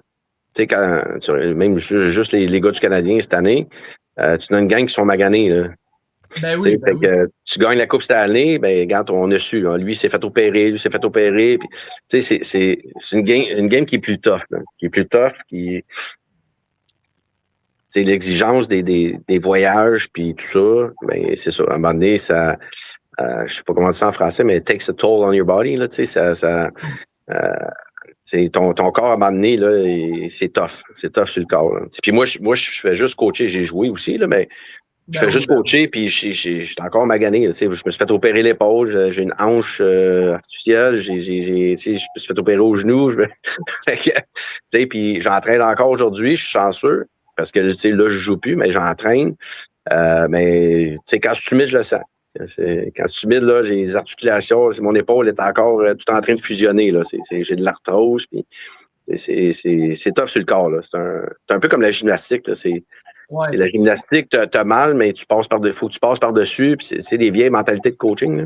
tu sais, même juste les gars du Canadien cette année, tu as une gang qui sont maganés. Là. Ben oui, fait que tu gagnes la Coupe cette année, ben regarde, on a su. Hein, lui s'est fait opérer, lui s'est fait opérer. Tu sais, c'est une game qui est plus tough. Là, qui est plus tough, l'exigence des voyages puis tout ça, ben c'est ça. À un moment donné, ça, je sais pas comment dire ça en français, mais it takes a toll on your body, là, tu sais, ton corps à un moment donné, là, c'est tough. C'est tough sur le corps. Là. Puis moi, je fais juste coacher. J'ai joué aussi, là, mais je fais juste coacher, puis je suis encore magané. Tu sais, je me suis fait opérer l'épaule, j'ai une hanche artificielle, je me suis fait opérer au genou. Puis j'entraîne encore aujourd'hui, je suis chanceux. Parce que là, je joue plus, mais j'entraîne. Mais quand je suis humide, je le sens. Quand je suis humide, là, j'ai les articulations, mon épaule est encore tout en train de fusionner. Là. J'ai de l'arthrose. Puis c'est tough sur le corps. Là. C'est un peu comme la gymnastique. Là. La gymnastique, t'as mal, mais faut que tu passes par-dessus. Puis c'est des vieilles mentalités de coaching. Là.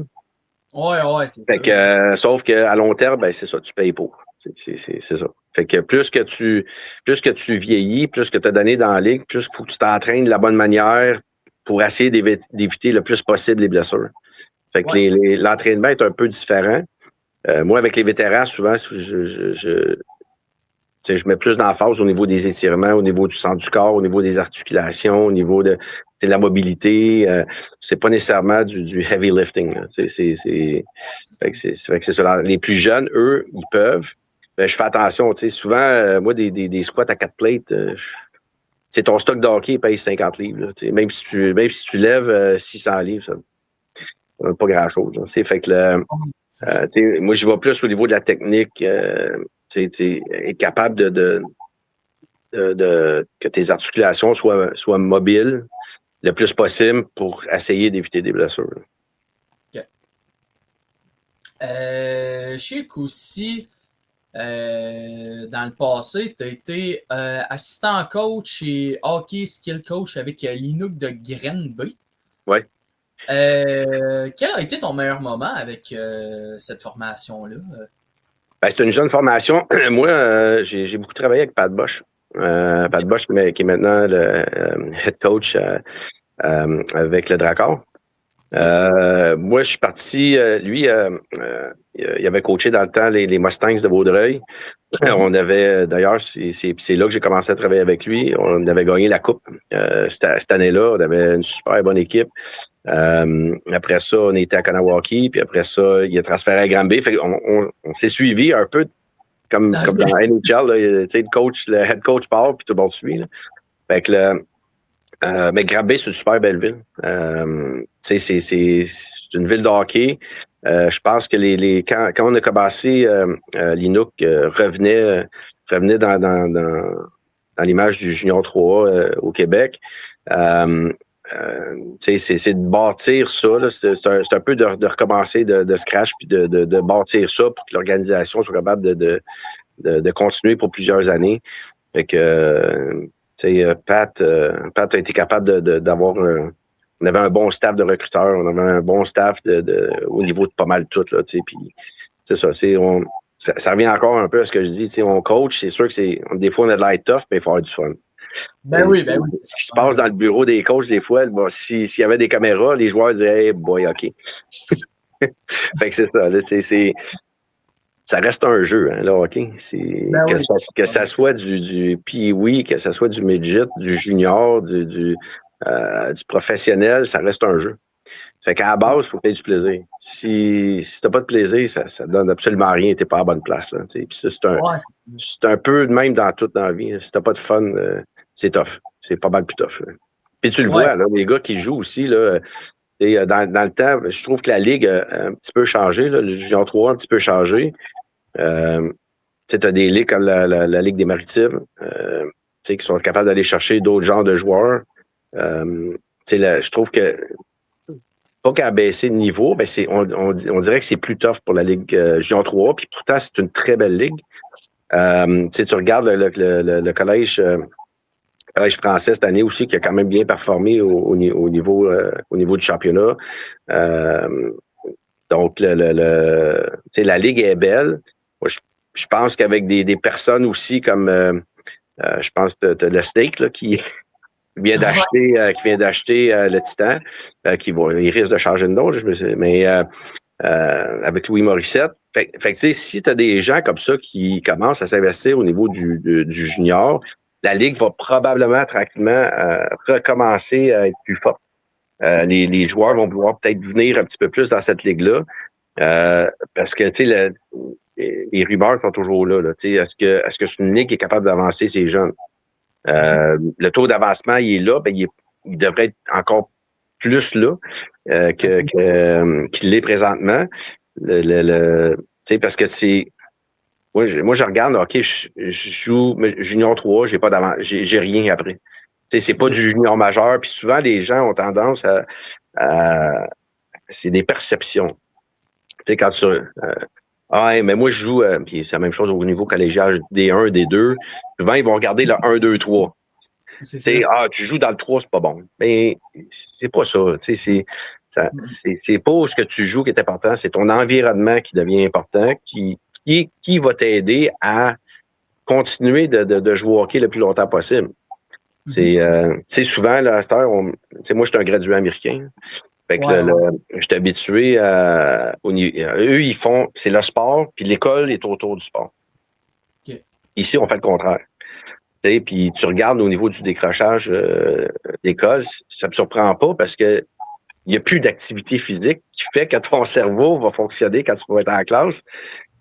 Ouais, c'est ça. Sauf qu'à long terme, ben, c'est ça, tu payes pour. C'est ça. Fait que plus que tu vieillis, plus que tu as donné dans la ligue, plus qu'il faut que tu t'entraînes de la bonne manière pour essayer d'éviter le plus possible les blessures. Fait que l'entraînement est un peu différent. Moi, avec les vétérans, souvent, je mets plus d'emphase au niveau des étirements, au niveau du centre du corps, au niveau des articulations, au niveau de la mobilité. C'est pas nécessairement du heavy lifting. Fait que c'est ça. Les plus jeunes, eux, ils peuvent. Ben, je fais attention. Souvent, moi, des squats à 4 plates, ton stock de hockey paye 50 livres. Là, même si tu lèves 600 livres, ça pas grand-chose. Fait que moi, je vais plus au niveau de la technique. Être capable que tes articulations soient mobiles le plus possible pour essayer d'éviter des blessures. OK. Je sais qu'aussi, dans le passé, tu as été assistant coach et hockey skill coach avec l'Inuk de Grenby. Oui. Quel a été ton meilleur moment avec cette formation-là? Ben, c'est une jeune formation. Moi, j'ai beaucoup travaillé avec Pat Bosch. Pat Bosch, qui est maintenant le head coach avec le Dracor. Moi, je suis parti. Lui, il avait coaché dans le temps les Mustangs de Vaudreuil. On avait, d'ailleurs, c'est là que j'ai commencé à travailler avec lui. On avait gagné la Coupe cette année-là. On avait une super bonne équipe. Après ça, on était à Kanawaki. Puis après ça, il a transféré à Granby. Fait on s'est suivi un peu comme dans la NHL. Le head coach part, puis tout le monde suit. Là. Fait que mais Granby, c'est une super belle ville. C'est une ville de hockey. Je pense que quand on a commencé, l'Inuk revenait dans l'image du Junior 3A au Québec. C'est de bâtir ça. Là. C'est un peu de recommencer de scratch puis de bâtir ça pour que l'organisation soit capable de continuer pour plusieurs années. Fait que Pat a été capable d'avoir on avait un bon staff de recruteurs, on avait un bon staff au niveau de pas mal tout, là, puis c'est ça, ça revient encore un peu à ce que je dis, on coach, c'est sûr que des fois on a de l'air tough, mais il faut avoir du fun. Ben oui. Ce qui se passe dans le bureau des coachs, des fois, s'il y avait des caméras, les joueurs disaient, hey boy, OK. Fait que c'est ça, là, ça reste un jeu, hein, là, OK? Que ça soit du pee-wee, que ça soit du midget, du junior, du professionnel, ça reste un jeu. Fait qu'à la base, il faut que tu aies du plaisir. Si t'as pas de plaisir, ça donne absolument rien, t'es pas à la bonne place. Là, puis ça, c'est un peu de même dans toute la vie. Si t'as pas de fun, c'est tough. C'est pas mal plus tough. Là. Puis tu le vois, là, les gars qui jouent aussi, là, dans le temps, je trouve que la Ligue a un petit peu changé. Là, le Junior 3 a un petit peu changé. Tu as des ligues comme la Ligue des Maritimes qui sont capables d'aller chercher d'autres genres de joueurs. Je trouve que pas qu'à baisser de niveau, ben on dirait que c'est plus tough pour la Ligue Junior 3, puis pourtant, c'est une très belle ligue. Tu regardes le collège français cette année aussi, qui a quand même bien performé au niveau du championnat. Donc, la Ligue est belle. Moi, je pense qu'avec des personnes aussi comme, je pense que le Snake, là, qui vient d'acheter le Titan, il risque de changer de nom, mais avec Louis Morissette. Fait que si tu as des gens comme ça qui commencent à s'investir au niveau du junior, la Ligue va probablement tranquillement recommencer à être plus forte. Les joueurs vont pouvoir peut-être venir un petit peu plus dans cette ligue-là. Parce que les rumeurs sont toujours là. Est-ce que c'est une ligue qui est capable d'avancer ces jeunes? Le taux d'avancement, il est là, il devrait être encore plus là qu'il l'est présentement. Parce que moi, je regarde, OK, je joue junior 3, j'ai pas d'avance, j'ai rien après. C'est pas du junior majeur, puis souvent les gens ont tendance à c'est des perceptions. Quand tu mais moi je joue, puis c'est la même chose au niveau collégial, D1, D2. Souvent, ils vont regarder le 1, 2, 3. Tu joues dans le 3, c'est pas bon. Mais c'est pas ça. C'est pas ce que tu joues qui est important, c'est ton environnement qui devient important, qui va t'aider à continuer de jouer au hockey le plus longtemps possible. Souvent, là, à cette heure, moi, je suis un gradué américain. Fait que je suis habitué eux, ils font, c'est le sport, puis l'école est autour du sport. Okay. Ici, on fait le contraire. Puis tu regardes au niveau du décrochage d'école, ça me surprend pas parce que il n'y a plus d'activité physique qui fait que ton cerveau va fonctionner quand tu vas être en classe.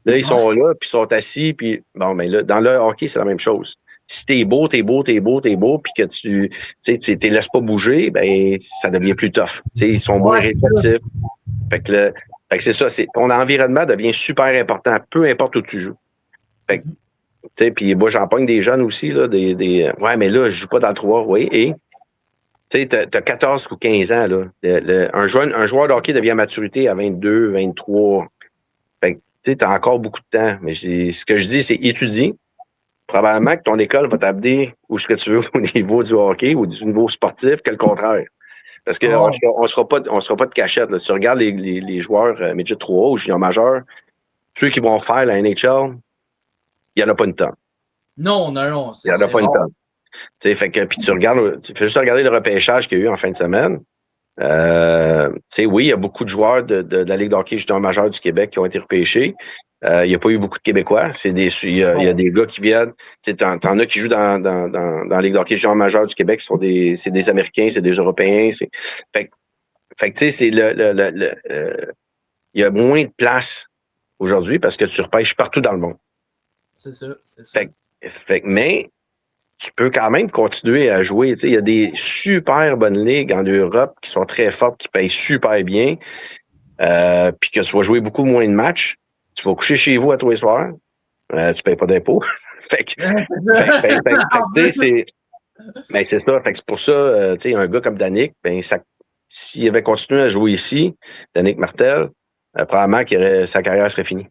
Là, ils sont là, puis ils sont assis, puis bon, mais là, dans le hockey, c'est la même chose. Si t'es beau, puis que tu te laisses pas bouger, ben ça devient plus tough. Ils sont moins réceptifs. Fait que c'est ça, ton environnement devient super important, peu importe où tu joues. Fait que, puis moi, j'en pogne des jeunes aussi, là, ouais, mais là, je joue pas dans le 3, oui, et t'as 14 ou 15 ans, là. Un joueur de hockey devient à maturité à 22, 23. Fait que, t'as encore beaucoup de temps. Mais ce que je dis, c'est étudier. Probablement que ton école va t'amener où ce que tu veux au niveau du hockey ou du niveau sportif que le contraire. Parce que on sera pas de cachette. Là. Tu regardes les joueurs midget 3A ou junior majeur, ceux qui vont faire la NHL, il n'y en a pas une tonne. Non, non, non. Il n'y en a pas une tonne. Fait que, puis tu fais juste regarder le repêchage qu'il y a eu en fin de semaine. Oui, il y a beaucoup de joueurs de la Ligue de hockey junior majeur du Québec qui ont été repêchés. Il n'y a pas eu beaucoup de Québécois. Il y a des gars qui viennent. T'en as qui jouent dans la Ligue de hockey junior majeur du Québec, c'est des Américains, c'est des Européens. Fait que tu sais, c'est il y a moins de place aujourd'hui parce que tu repêches partout dans le monde. C'est ça, c'est ça. Mais tu peux quand même continuer à jouer. Il y a des super bonnes ligues en Europe qui sont très fortes, qui payent super bien, puis que tu vas jouer beaucoup moins de matchs. Tu vas coucher chez vous à tous les soirs. Tu payes pas d'impôts. Mais c'est ça. Fait que c'est pour ça, un gars comme Danick, s'il avait continué à jouer ici, Danick Martel, probablement sa carrière serait finie.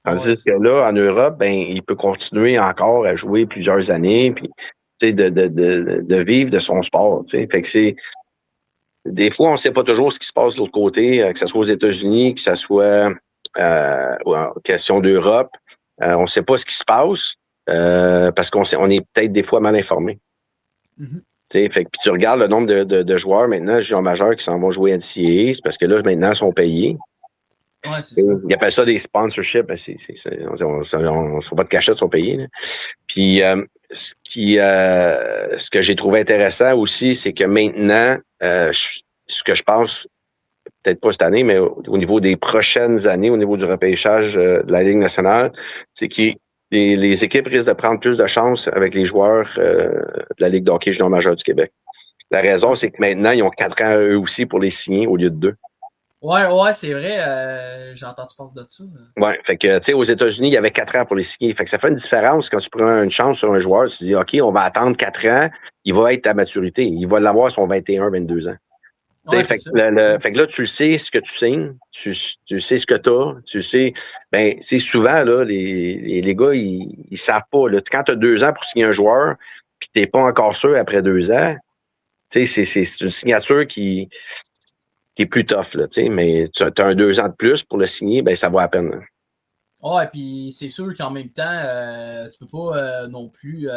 Tandis que là, en Europe, il peut continuer encore à jouer plusieurs années, puis de vivre de son sport. Fait que des fois, on ne sait pas toujours ce qui se passe de l'autre côté, que ce soit aux États-Unis, que ce soit en question d'Europe. On ne sait pas ce qui se passe parce qu'on est peut-être des fois mal informé. Fait que puis tu regardes le nombre de joueurs maintenant, juniors majeurs, qui s'en vont jouer NCAA, c'est parce que là, maintenant, ils sont payés. Ouais, c'est ça. Ils appellent ça des sponsorships. On ne se fait pas de cachette, ils sont payés. Là. Puis, ce que j'ai trouvé intéressant aussi, c'est que maintenant, ce que je pense, peut-être pas cette année, mais au niveau des prochaines années, au niveau du repêchage de la Ligue nationale, c'est que les équipes risquent de prendre plus de chances avec les joueurs de la Ligue de hockey junior majeur du Québec. La raison, c'est que maintenant, ils ont 4 ans eux aussi pour les signer au lieu de 2. Ouais, c'est vrai. J'ai entendu parler de ça. Ouais, fait que, tu sais, aux États-Unis, il y avait 4 ans pour les signer. Fait que ça fait une différence quand tu prends une chance sur un joueur. Tu dis, OK, on va attendre 4 ans. Il va être à maturité. Il va l'avoir à son 21, 22 ans. Ouais, fait que là, tu sais ce que tu signes. Tu sais ce que tu as. Tu sais, c'est souvent, là, les gars, ils savent pas. Là, quand tu as 2 ans pour signer un joueur, puis tu n'es pas encore sûr après 2 ans, tu sais, c'est une signature qui est plus tough, là, tu sais, mais tu as un 2 ans de plus pour le signer, ça vaut la peine. Là. Ouais, puis c'est sûr qu'en même temps, tu peux pas non plus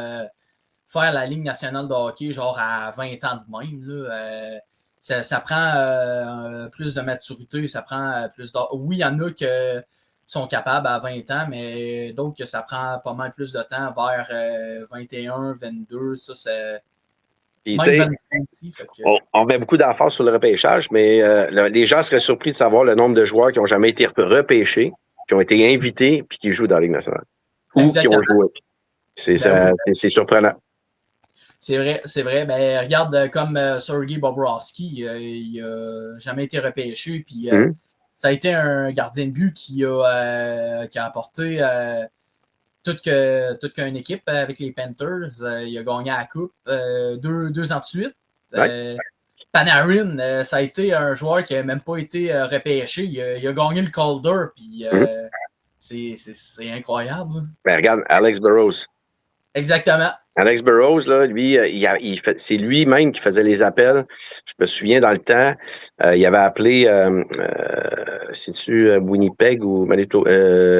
faire la Ligue nationale de hockey genre à 20 ans de même. Là, ça prend plus de maturité, ça prend plus de... Oui, il y en a qui sont capables à 20 ans, mais d'autres que ça prend pas mal plus de temps, vers 21, 22, ça c'est... Même aussi, on met beaucoup d'emphase sur le repêchage, mais les gens seraient surpris de savoir le nombre de joueurs qui n'ont jamais été repêchés, qui ont été invités et qui jouent dans la Ligue nationale. Ou Exactement. qui ont joué. C'est surprenant. C'est vrai. Ben, regarde, comme Sergei Bobrovsky, il n'a jamais été repêché, puis ça a été un gardien de but qui a apporté toute qu'une équipe avec les Panthers. Il a gagné la Coupe 2 ans de suite. Panarin, ça a été un joueur qui n'a même pas été repêché. Il a gagné le Calder, puis c'est incroyable. Regarde, Alex Burrows. Exactement. Alex Burrows, là, lui, c'est lui-même qui faisait les appels. Je me souviens, dans le temps, il avait appelé, c'est-tu Winnipeg ou Manitoba?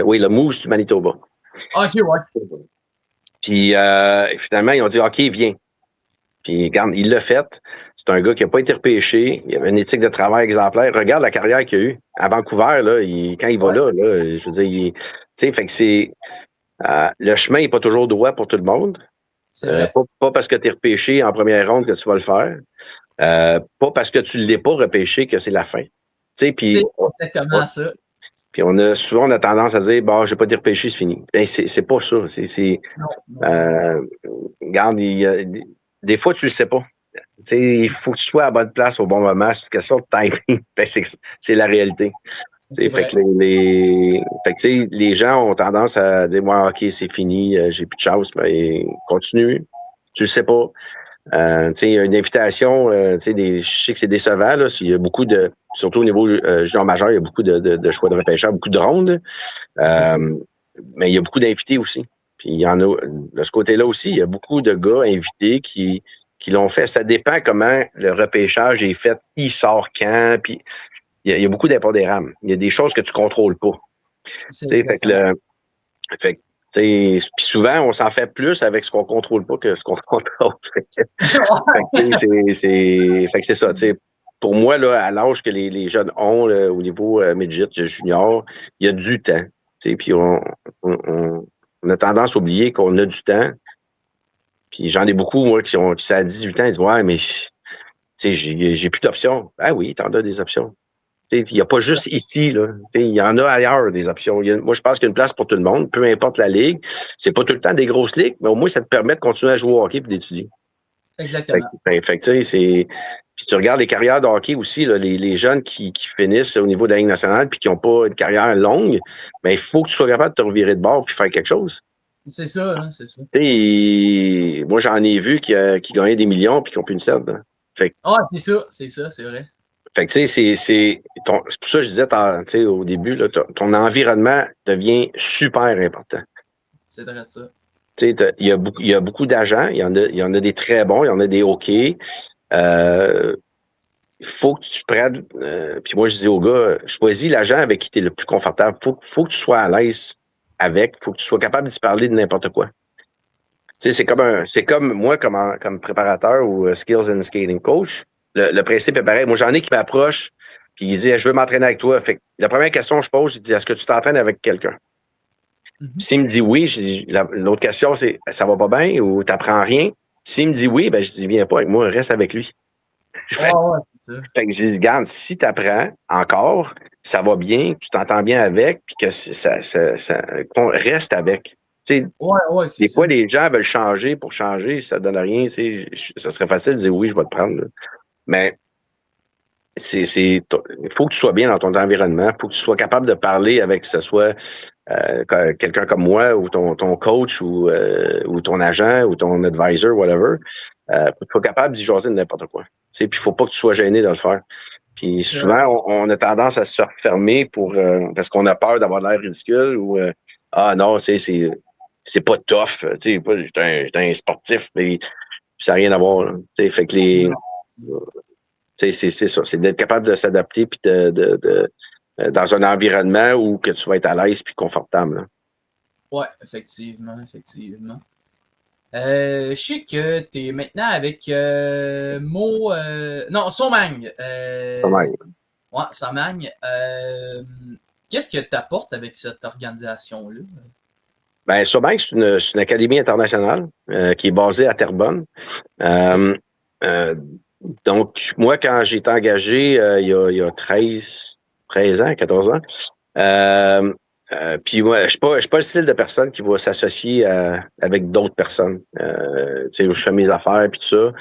Oui, le Moose du Manitoba. OK, ouais. Puis, finalement, ils ont dit, OK, viens. Puis, regarde, il l'a fait. C'est un gars qui n'a pas été repêché. Il avait une éthique de travail exemplaire. Regarde la carrière qu'il a eue. À Vancouver, là, quand il va là, je veux dire, tu sais, fait que c'est... le chemin n'est pas toujours droit pour tout le monde. Pas parce que tu es repêché en première ronde que tu vas le faire. Pas parce que tu ne l'es pas repêché que c'est la fin. C'est exactement ça. Puis on a tendance à dire, bon, j'ai pas été repêché, c'est fini. C'est pas ça. Regarde, des fois, tu le sais pas. Il faut que tu sois à la bonne place au bon moment. C'est une question de timing. C'est la réalité. Fait que les gens ont tendance à dire, moi, OK, c'est fini, j'ai plus de chance, mais continue. Tu le sais pas. Il y a une invitation, je sais que c'est décevant, là, il y a beaucoup de, surtout au niveau junior majeur, il y a beaucoup de choix de repêchage, beaucoup de rondes. Mais il y a beaucoup d'invités aussi. Puis il y en a, de ce côté-là aussi, il y a beaucoup de gars invités qui l'ont fait. Ça dépend comment le repêchage est fait, qui sort quand, puis il y a beaucoup d'impondérables. Il y a des choses que tu contrôles pas. Puis souvent, on s'en fait plus avec ce qu'on contrôle pas que ce qu'on contrôle. Fait que c'est ça. Pour moi, là, à l'âge que les jeunes ont là, au niveau midget, junior, il y a du temps. Puis on a tendance à oublier qu'on a du temps. Puis j'en ai beaucoup, moi, qui sont à 18 ans, ils disent ouais, mais j'ai plus d'options. Ah oui, t'en as des options. Il n'y a pas juste ici, là. Il y en a ailleurs des options. Moi, je pense qu'il y a une place pour tout le monde, peu importe la ligue. C'est pas tout le temps des grosses ligues, mais au moins, ça te permet de continuer à jouer au hockey et d'étudier. Exactement. Puis tu regardes les carrières de hockey aussi, là, les jeunes qui finissent au niveau de la Ligue nationale puis qui n'ont pas une carrière longue, mais il faut que tu sois capable de te revirer de bord puis faire quelque chose. C'est ça, hein, c'est ça. Moi, j'en ai vu qui gagnaient des millions puis qui n'ont plus une scène. C'est ça, c'est vrai. Fait que, c'est pour ça que je disais au début, là, ton environnement devient super important. C'est vrai ça. Il y a beaucoup d'agents, il y en a des très bons, il y en a des OK. Il faut que tu prennes, puis moi je dis aux gars, choisis l'agent avec qui tu es le plus confortable. Faut que tu sois à l'aise avec, faut que tu sois capable de se parler de n'importe quoi. C'est comme moi comme préparateur ou skills and skating coach. Le principe est pareil. Moi, j'en ai qui m'approchent, puis ils disent je veux m'entraîner avec toi. Fait que la première question que je pose, je dis est-ce que tu t'entraînes avec quelqu'un? Mm-hmm. S'il me dit oui, l'autre question, c'est ça va pas bien ou t'apprends rien? S'il me dit oui, ben je dis viens pas avec moi, reste avec lui. Fait que je dis, regarde, si tu apprends encore, ça va bien, tu t'entends bien avec, puis que qu'on reste avec. Des fois, les gens veulent changer pour changer, ça ne donne rien. Ça serait facile de dire oui, je vais te prendre. Là. Mais il faut que tu sois bien dans ton environnement, il faut que tu sois capable de parler avec, que ce soit quelqu'un comme moi, ou ton coach, ou ton agent, ou ton advisor, whatever. Faut que tu sois capable d'y jaser de n'importe quoi. Puis il ne faut pas que tu sois gêné de le faire. Puis souvent, on a tendance à se refermer parce qu'on a peur d'avoir l'air ridicule ou ah non, c'est pas tough. J'étais un sportif, mais ça n'a rien à voir. Fait que c'est ça. C'est d'être capable de s'adapter puis dans un environnement où que tu vas être à l'aise puis confortable. Oui, effectivement. Je sais que tu es maintenant avec Somang. Somang. Ouais, Somang. Qu'est-ce que tu apportes avec cette organisation-là? Ben, Somang, c'est une académie internationale qui est basée à Terrebonne. Donc, moi, quand j'ai été engagé il y a 13 ans, 14 ans, puis moi, je suis pas le style de personne qui va s'associer avec d'autres personnes. Je fais mes affaires puis tout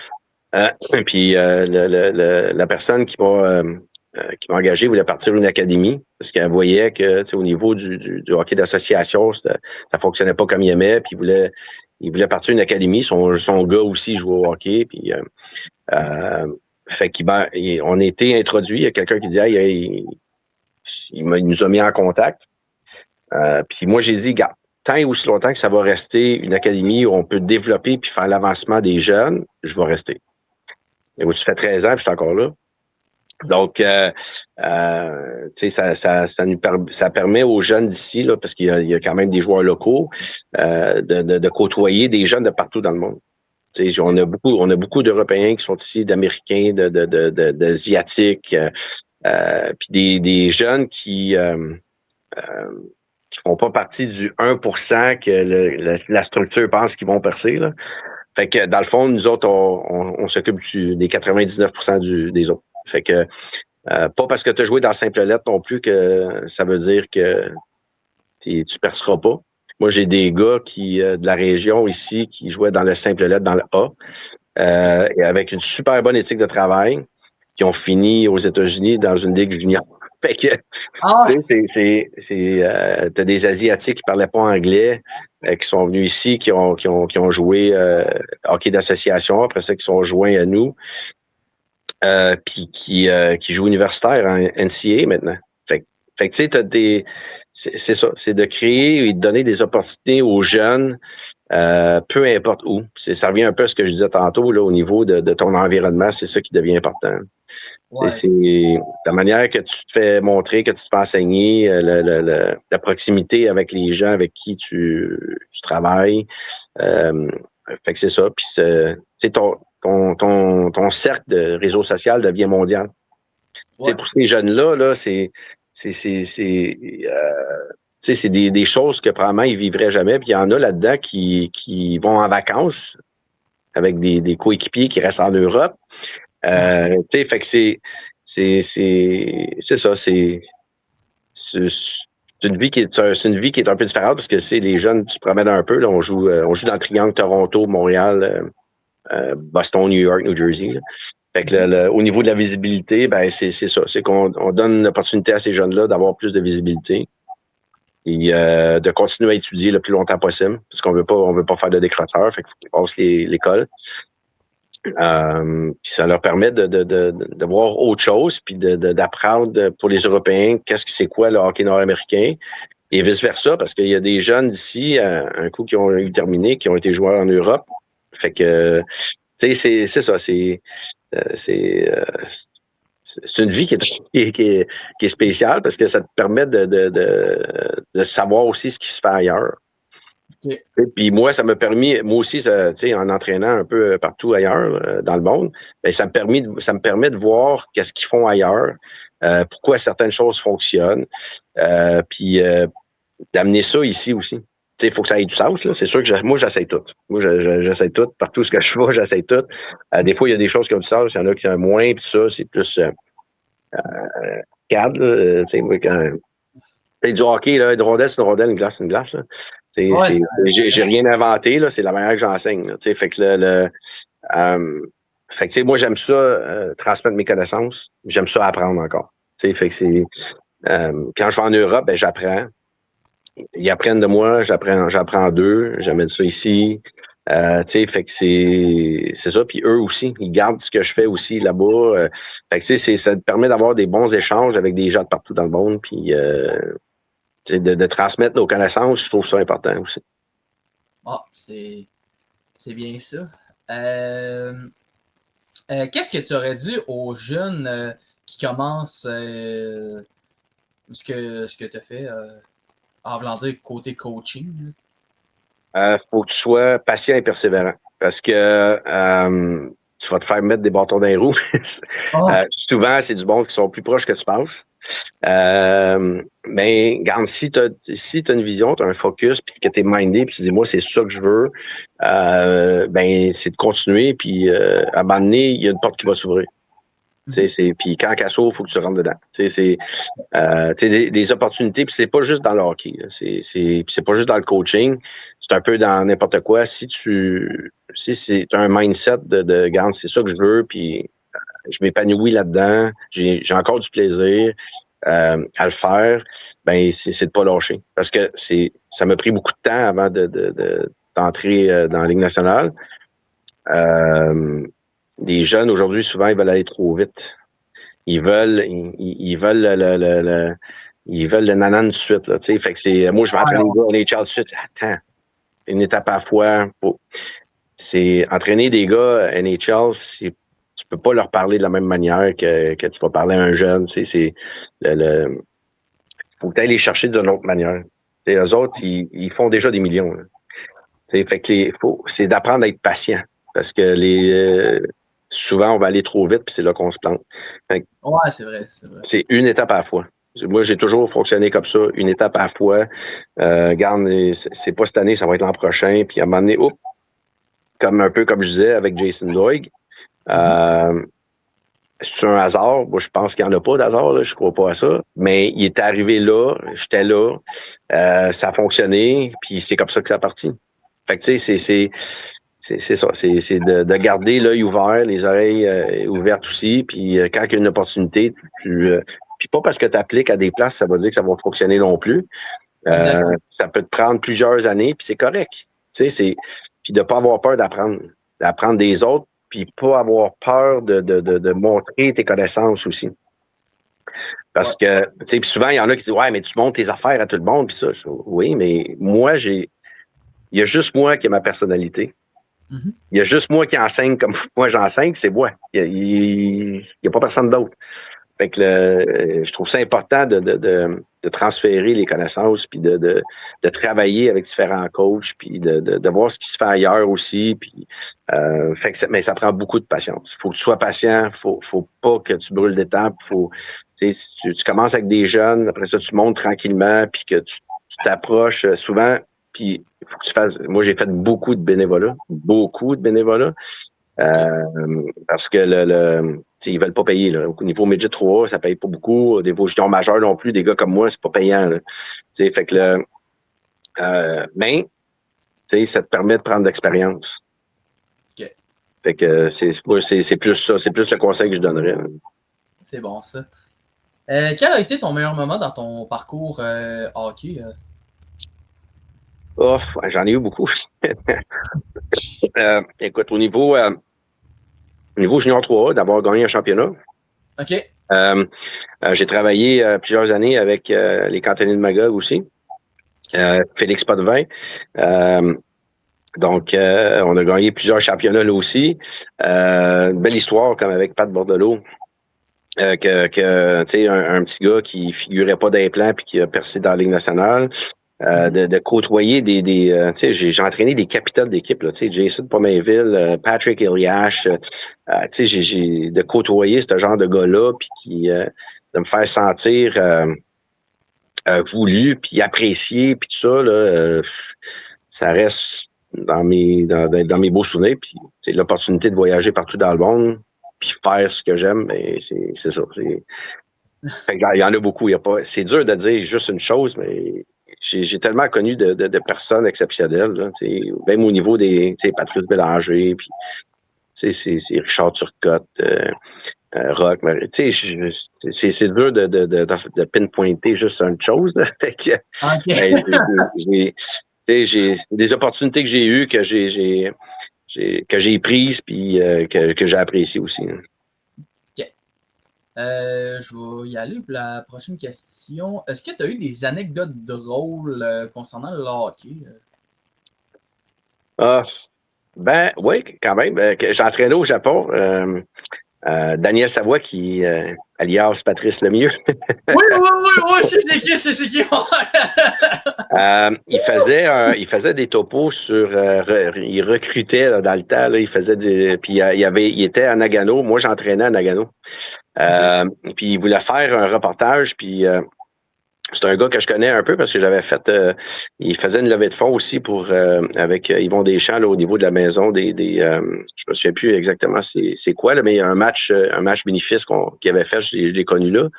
ça. Puis la personne qui m'a engagé voulait partir une académie parce qu'elle voyait que au niveau du hockey d'association, ça fonctionnait pas comme il aimait. Puis il voulait partir une académie. Son gars aussi jouait au hockey. Puis fait on a été introduit. Il y a quelqu'un qui dit il nous a mis en contact. Puis moi, j'ai dit, regarde, tant et aussi longtemps que ça va rester une académie où on peut développer puis faire l'avancement des jeunes, je vais rester. Et moi, tu fais 13 ans, puis je suis encore là. Donc, ça permet aux jeunes d'ici, là, parce qu'il y a quand même des joueurs locaux, de côtoyer des jeunes de partout dans le monde. On a beaucoup d'Européens qui sont ici, d'Américains, d'Asiatiques, puis des jeunes qui font pas partie du 1% que la structure pense qu'ils vont percer. Là. Fait que dans le fond, nous autres, on s'occupe des 99% des autres. Fait que pas parce que tu as joué dans simple lettre non plus que ça veut dire que tu perceras pas. Moi, j'ai des gars de la région ici qui jouaient dans le simple lettre, dans le A, et avec une super bonne éthique de travail, qui ont fini aux États-Unis dans une ligue junior. Fait que, t'as des Asiatiques qui parlaient pas anglais, qui sont venus ici, qui ont joué hockey d'association, après ça, qui sont joints à nous, puis qui jouent universitaire en NCAA maintenant. Fait que tu sais, c'est ça, c'est de créer et de donner des opportunités aux jeunes, peu importe où. Ça revient un peu à ce que je disais tantôt, là, au niveau de ton environnement, c'est ça qui devient important. Ouais. C'est la manière que tu te fais montrer, que tu te fais enseigner, la proximité avec les gens avec qui tu travailles. Fait que c'est ça. Puis c'est ton cercle de réseau social devient mondial. Ouais. Pour ces jeunes-là, là, c'est des choses que probablement ils vivraient jamais. Puis il y en a là-dedans qui vont en vacances avec des coéquipiers qui restent en Europe. Fait que c'est ça, c'est une vie qui est un peu différente parce que les jeunes, tu te promènes un peu. Là, on joue dans le triangle Toronto, Montréal, Boston, New York, New Jersey. Là. Fait que au niveau de la visibilité, ben c'est ça. C'est qu'on donne l'opportunité à ces jeunes-là d'avoir plus de visibilité et de continuer à étudier le plus longtemps possible, parce qu'on veut pas faire de décrocheurs, fait qu'il faut qu'ils passent l'école. Puis ça leur permet de voir autre chose, puis d'apprendre pour les Européens qu'est-ce que c'est quoi le hockey nord-américain, et vice-versa, parce qu'il y a des jeunes d'ici, un coup qui ont eu terminé, qui ont été joueurs en Europe. Fait que, tu sais, c'est ça, c'est une vie qui est spéciale parce que ça te permet de savoir aussi ce qui se fait ailleurs. Okay. Puis moi, ça m'a permis, moi aussi, en entraînant un peu partout ailleurs dans le monde, bien, ça me permet de voir qu'est-ce qu'ils font ailleurs, pourquoi certaines choses fonctionnent, puis d'amener ça ici aussi. Il faut que ça ait du sens. Là. C'est sûr que moi, j'essaie tout. Moi, j'essaie tout. Partout ce que je fais, j'essaie tout. Des fois, il y a des choses qui ont du sens, il y en a qui ont moins, puis ça, c'est plus cadre. Moi, quand c'est du hockey, là, une rondelle, c'est une rondelle, une glace, c'est une glace. Là. J'ai rien inventé, là, c'est la manière que j'enseigne. Fait que fait que moi, j'aime ça, transmettre mes connaissances. J'aime ça apprendre encore. Fait que c'est quand je vais en Europe, ben, j'apprends. Ils apprennent de moi, j'apprends d'eux, j'amène ça ici. Fait que c'est ça. Puis eux aussi, ils gardent ce que je fais aussi là-bas. Fait que ça te permet d'avoir des bons échanges avec des gens de partout dans le monde. Puis de transmettre nos connaissances, je trouve ça important aussi. Ah, c'est bien ça. Qu'est-ce que tu aurais dit aux jeunes qui commencent ce que tu as fait en voulant dire côté coaching? Faut que tu sois patient et persévérant parce que tu vas te faire mettre des bâtons dans les roues. Souvent, c'est du monde qui sont plus proches que tu penses. Mais regarde, si tu as une vision, tu as un focus, puis que tu es mindé, puis tu dis moi, c'est ça que je veux, ben c'est de continuer, puis à un moment donné, il y a une porte qui va s'ouvrir. Puis quand elle s'ouvre, il faut que tu rentres dedans. C'est des opportunités, puis c'est pas juste dans le hockey. C'est pas juste dans le coaching. C'est un peu dans n'importe quoi. Si c'est un mindset de garde, c'est ça que je veux, puis je m'épanouis là-dedans, j'ai encore du plaisir à le faire, ben c'est de pas lâcher. Parce que ça m'a pris beaucoup de temps avant d'entrer dans la Ligue nationale. Les jeunes, aujourd'hui, souvent, ils veulent aller trop vite. Ils veulent le nanan tout de suite. Là, fait que moi, je vais entraîner les gars en NHL tout de suite. Attends, une étape à la fois. Entraîner des gars NHL, tu peux pas leur parler de la même manière que tu vas parler à un jeune. Faut que tu ailles les chercher d'une autre manière. Eux autres, ils font déjà des millions. Là. Fait que c'est d'apprendre à être patient. Parce que souvent, on va aller trop vite, puis c'est là qu'on se plante. Ouais, c'est vrai. C'est une étape à la fois. Moi, j'ai toujours fonctionné comme ça, une étape à la fois. Regarde, c'est pas cette année, ça va être l'an prochain. Puis à un moment donné, un peu comme je disais avec Jason Doig, c'est un hasard. Moi, je pense qu'il n'y en a pas d'hasard, là, je crois pas à ça. Mais il est arrivé là, j'étais là, ça a fonctionné, puis c'est comme ça que ça a parti. Fait que tu sais, c'est ça, c'est de garder l'œil ouvert, les oreilles ouvertes aussi, puis quand il y a une opportunité, puis pas parce que tu appliques à des places, ça veut dire que ça va fonctionner non plus. Ça peut te prendre plusieurs années, puis c'est correct. Tu sais, puis de pas avoir peur d'apprendre des autres, puis pas avoir peur de montrer tes connaissances aussi. Parce que, tu sais, puis souvent, il y en a qui disent, ouais, mais tu montres tes affaires à tout le monde, puis ça. Oui, mais moi, il y a juste moi qui ai ma personnalité. Mhm. Il y a juste moi qui enseigne comme moi j'enseigne, c'est moi. Il y a pas personne d'autre. Fait que je trouve ça important de transférer les connaissances, puis de travailler avec différents coachs, puis de voir ce qui se fait ailleurs aussi. Puis, fait que mais ça prend beaucoup de patience. Il faut que tu sois patient, faut pas que tu brûles d'étapes. Tu commences avec des jeunes, après ça, tu montes tranquillement, puis que tu t'approches souvent. Puis, il faut que tu fasses. Moi, j'ai fait beaucoup de bénévolat. OK. Parce que ils veulent pas payer. Là. Au niveau Midget 3, ça paye pas beaucoup. Au niveau junior majeur non plus, des gars comme moi, c'est pas payant. Là. Fait que mais ça te permet de prendre de l'expérience. OK. Fait que c'est plus ça. C'est plus le conseil que je donnerais. Là. C'est bon, ça. Quel a été ton meilleur moment dans ton parcours hockey? Oh, j'en ai eu beaucoup. Écoute, au niveau junior 3A, d'avoir gagné un championnat, OK. j'ai travaillé plusieurs années avec les cantonniers de Magog aussi. Félix Potvin. Donc, on a gagné plusieurs championnats là aussi. Belle histoire comme avec Pat Bordelot. Tu sais, un petit gars qui figurait pas dans les plans puis qui a percé dans la Ligue nationale. De côtoyer tu sais, j'ai entraîné des capitaines d'équipe, là, tu sais, Jason Pomainville, Patrick Eliash, tu sais, de côtoyer ce genre de gars-là, puis de me faire sentir voulu, puis apprécié, puis tout ça, là, ça reste dans mes beaux souvenirs, puis c'est l'opportunité de voyager partout dans le monde, puis faire ce que j'aime, mais c'est ça. Il y en a beaucoup. C'est dur de dire juste une chose, mais j'ai tellement connu de personnes exceptionnelles, là, même au niveau des Patrice Bélanger, puis c'est Richard Turcotte, Rock. C'est dur de pinpointer juste une chose. Là. Fait que, OK. j'ai des opportunités que j'ai eues, que j'ai prises, puis que j'ai appréciées aussi. Hein. OK. Je vais y aller pour la prochaine question. Est-ce que tu as eu des anecdotes drôles concernant le hockey? Ah, ben oui, quand même. J'entraînais au Japon. Daniel Savoie qui alias Patrice Lemieux. Oui, je sais c'est qui. Il faisait des topos sur il recrutait là, dans le temps, là, il faisait puis il était à Nagano, moi j'entraînais à Nagano. Puis il voulait faire un reportage, puis c'est un gars que je connais un peu parce que j'avais fait il faisait une levée de fonds aussi pour avec Yvon Deschamps là, au niveau de la maison je me souviens plus exactement c'est quoi là, mais il y a un match bénéfice qu'il avait fait, je l'ai connu là.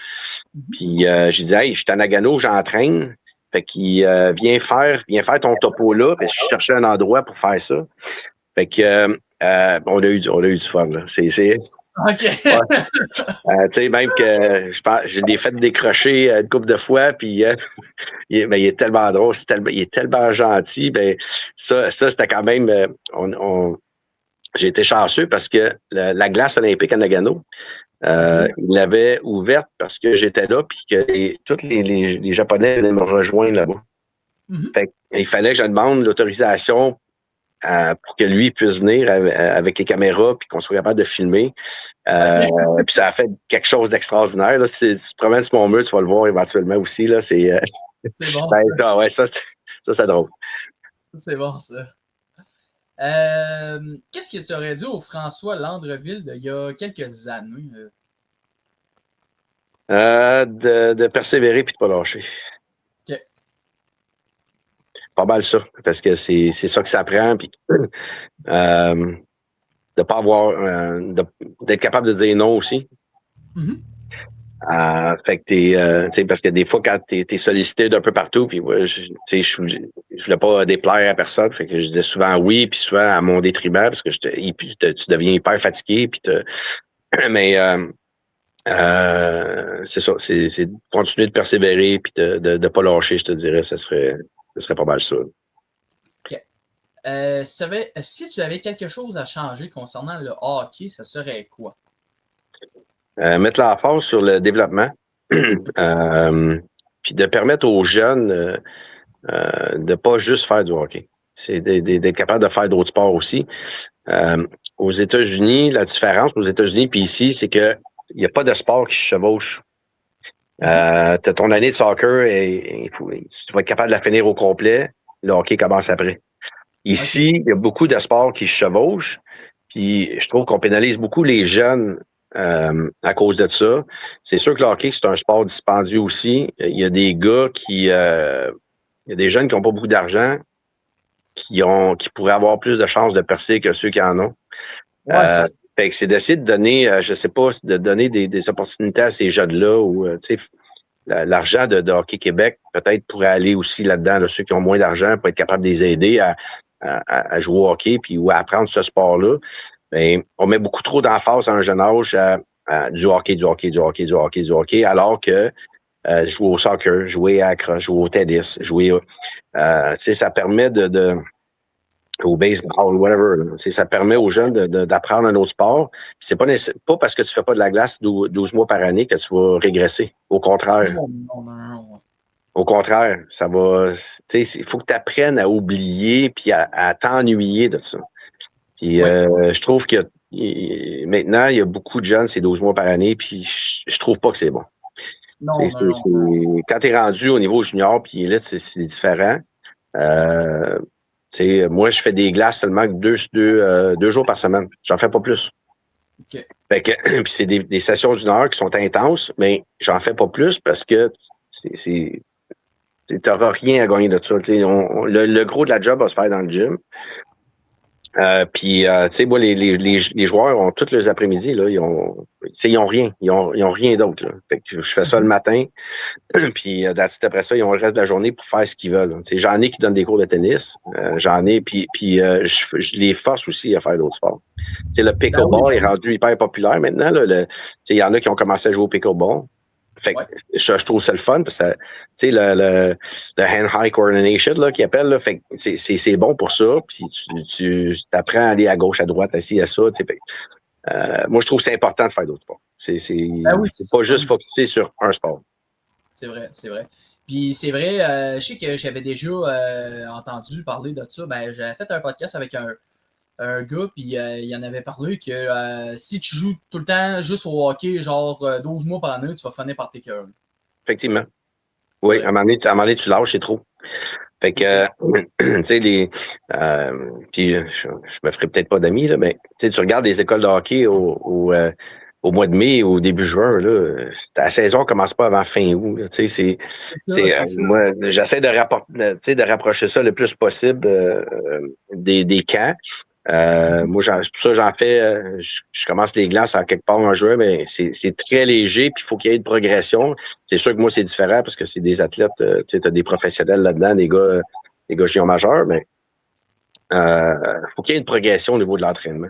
Puis j'ai dit hey, je suis à Nagano, j'entraîne. Fait qu'il viens faire ton topo là, parce que je cherchais un endroit pour faire ça. Fait que on a eu du fun là. OK. Tu sais, même que je l'ai fait décrocher une couple de fois, puis il est tellement drôle, il est tellement gentil. Ben, ça c'était quand même. J'ai été chanceux parce que la glace olympique à Nagano, il l'avait ouverte parce que j'étais là, puis que tous les Japonais venaient me rejoindre là-bas. Fait il fallait que je demande l'autorisation pour que lui puisse venir avec les caméras puis qu'on soit capable de filmer. Puis ça a fait quelque chose d'extraordinaire. Là. Si tu te promènes sur mon mur, tu vas le voir éventuellement aussi. Là. C'est bon. ben, ça, ouais, ça c'est drôle. C'est bon, ça. Qu'est-ce que tu aurais dit au François Landreville il y a quelques années? De persévérer puis de pas lâcher. OK. Pas mal ça, parce que c'est ça que ça prend. Puis, de pas avoir d'être capable de dire non aussi. Fait que parce que des fois, quand t'es sollicité d'un peu partout, puis je voulais pas déplaire à personne, fait que je disais souvent oui, puis souvent à mon détriment, parce que tu deviens hyper fatigué, puis mais c'est ça, c'est de continuer de persévérer, puis de pas lâcher, je te dirais, ce serait pas mal ça. OK. Si tu avais quelque chose à changer concernant le hockey, ça serait quoi? Mettre l'emphase sur le développement, puis de permettre aux jeunes de pas juste faire du hockey. d'être capable de faire d'autres sports aussi. Aux États-Unis, la différence aux États-Unis puis ici, c'est que il n'y a pas de sport qui se chevauche. Tu as ton année de soccer et tu vas être capable de la finir au complet. Le hockey commence après. Ici, il y a beaucoup de sports qui se chevauchent. Puis je trouve qu'on pénalise beaucoup les jeunes à cause de ça. C'est sûr que le hockey, c'est un sport dispendieux aussi. Il y a des gars il y a des jeunes qui n'ont pas beaucoup d'argent, qui pourraient avoir plus de chances de percer que ceux qui en ont. Fait que c'est d'essayer de donner, je sais pas, de donner des opportunités à ces jeunes-là où, tu sais, l'argent de Hockey Québec peut-être pourrait aller aussi là-dedans, là, ceux qui ont moins d'argent pour être capables de les aider à jouer au hockey puis ou à apprendre ce sport-là. Mais on met beaucoup trop d'emphase à un jeune âge à du hockey, alors que jouer au soccer, jouer à la crosse, jouer au tennis, jouer, tu sais, ça permet au baseball, whatever. Ça permet aux jeunes d'apprendre un autre sport. C'est pas parce que tu fais pas de la glace 12 mois par année que tu vas régresser. Au contraire. Non. Au contraire, ça va. Il faut que tu apprennes à oublier puis à t'ennuyer de ça. Puis je trouve que maintenant, il y a beaucoup de jeunes, c'est 12 mois par année, puis je trouve pas que c'est bon. Non. Quand tu es rendu au niveau junior puis élite, c'est différent. Moi, je fais des glaces seulement 2 jours par semaine. J'en fais pas plus. Okay. Fait que, puis c'est des sessions d'une heure qui sont intenses, mais j'en fais pas plus parce que tu n'auras rien à gagner de ça. Le gros de la job va se faire dans le gym. Puis, tu sais, moi, les joueurs ont tous les après-midi, là, ils ont rien. Ils ont rien d'autre. Fait que je fais ça le matin. Puis, après ça, ils ont le reste de la journée pour faire ce qu'ils veulent. J'en ai qui donnent des cours de tennis. J'en ai, puis je les force aussi à faire d'autres sports. Le pickleball est rendu hyper populaire maintenant. Il y en a qui ont commencé à jouer au pickleball. Fait que je trouve ça le fun parce que le hand-eye coordination là, qu'ils appellent, là, fait que c'est bon pour ça. Puis tu apprends à aller à gauche, à droite, assis à ça. Moi, je trouve que c'est important de faire d'autres sports. C'est pas juste focusé sur un sport. C'est vrai. Puis c'est vrai, je sais que j'avais déjà entendu parler de ça. Ben, j'avais fait un podcast avec un gars, puis il en avait parlé que si tu joues tout le temps juste au hockey, genre 12 mois par année, tu vas finir par t'écœurer. Effectivement. Oui, à un moment donné, tu lâches, c'est trop. Fait que, tu sais, puis je me ferai peut-être pas d'amis, là, mais tu regardes les écoles de hockey au mois de mai, au début juin, là, la saison commence pas avant fin août. Moi, j'essaie de rapprocher ça le plus possible des camps. Moi, j'en fais, je commence les glaces en quelque part en juin, mais c'est très léger, puis il faut qu'il y ait de progression. C'est sûr que moi, c'est différent parce que c'est des athlètes, tu as des professionnels là-dedans, des gars juniors majeurs, mais faut qu'il y ait une progression au niveau de l'entraînement.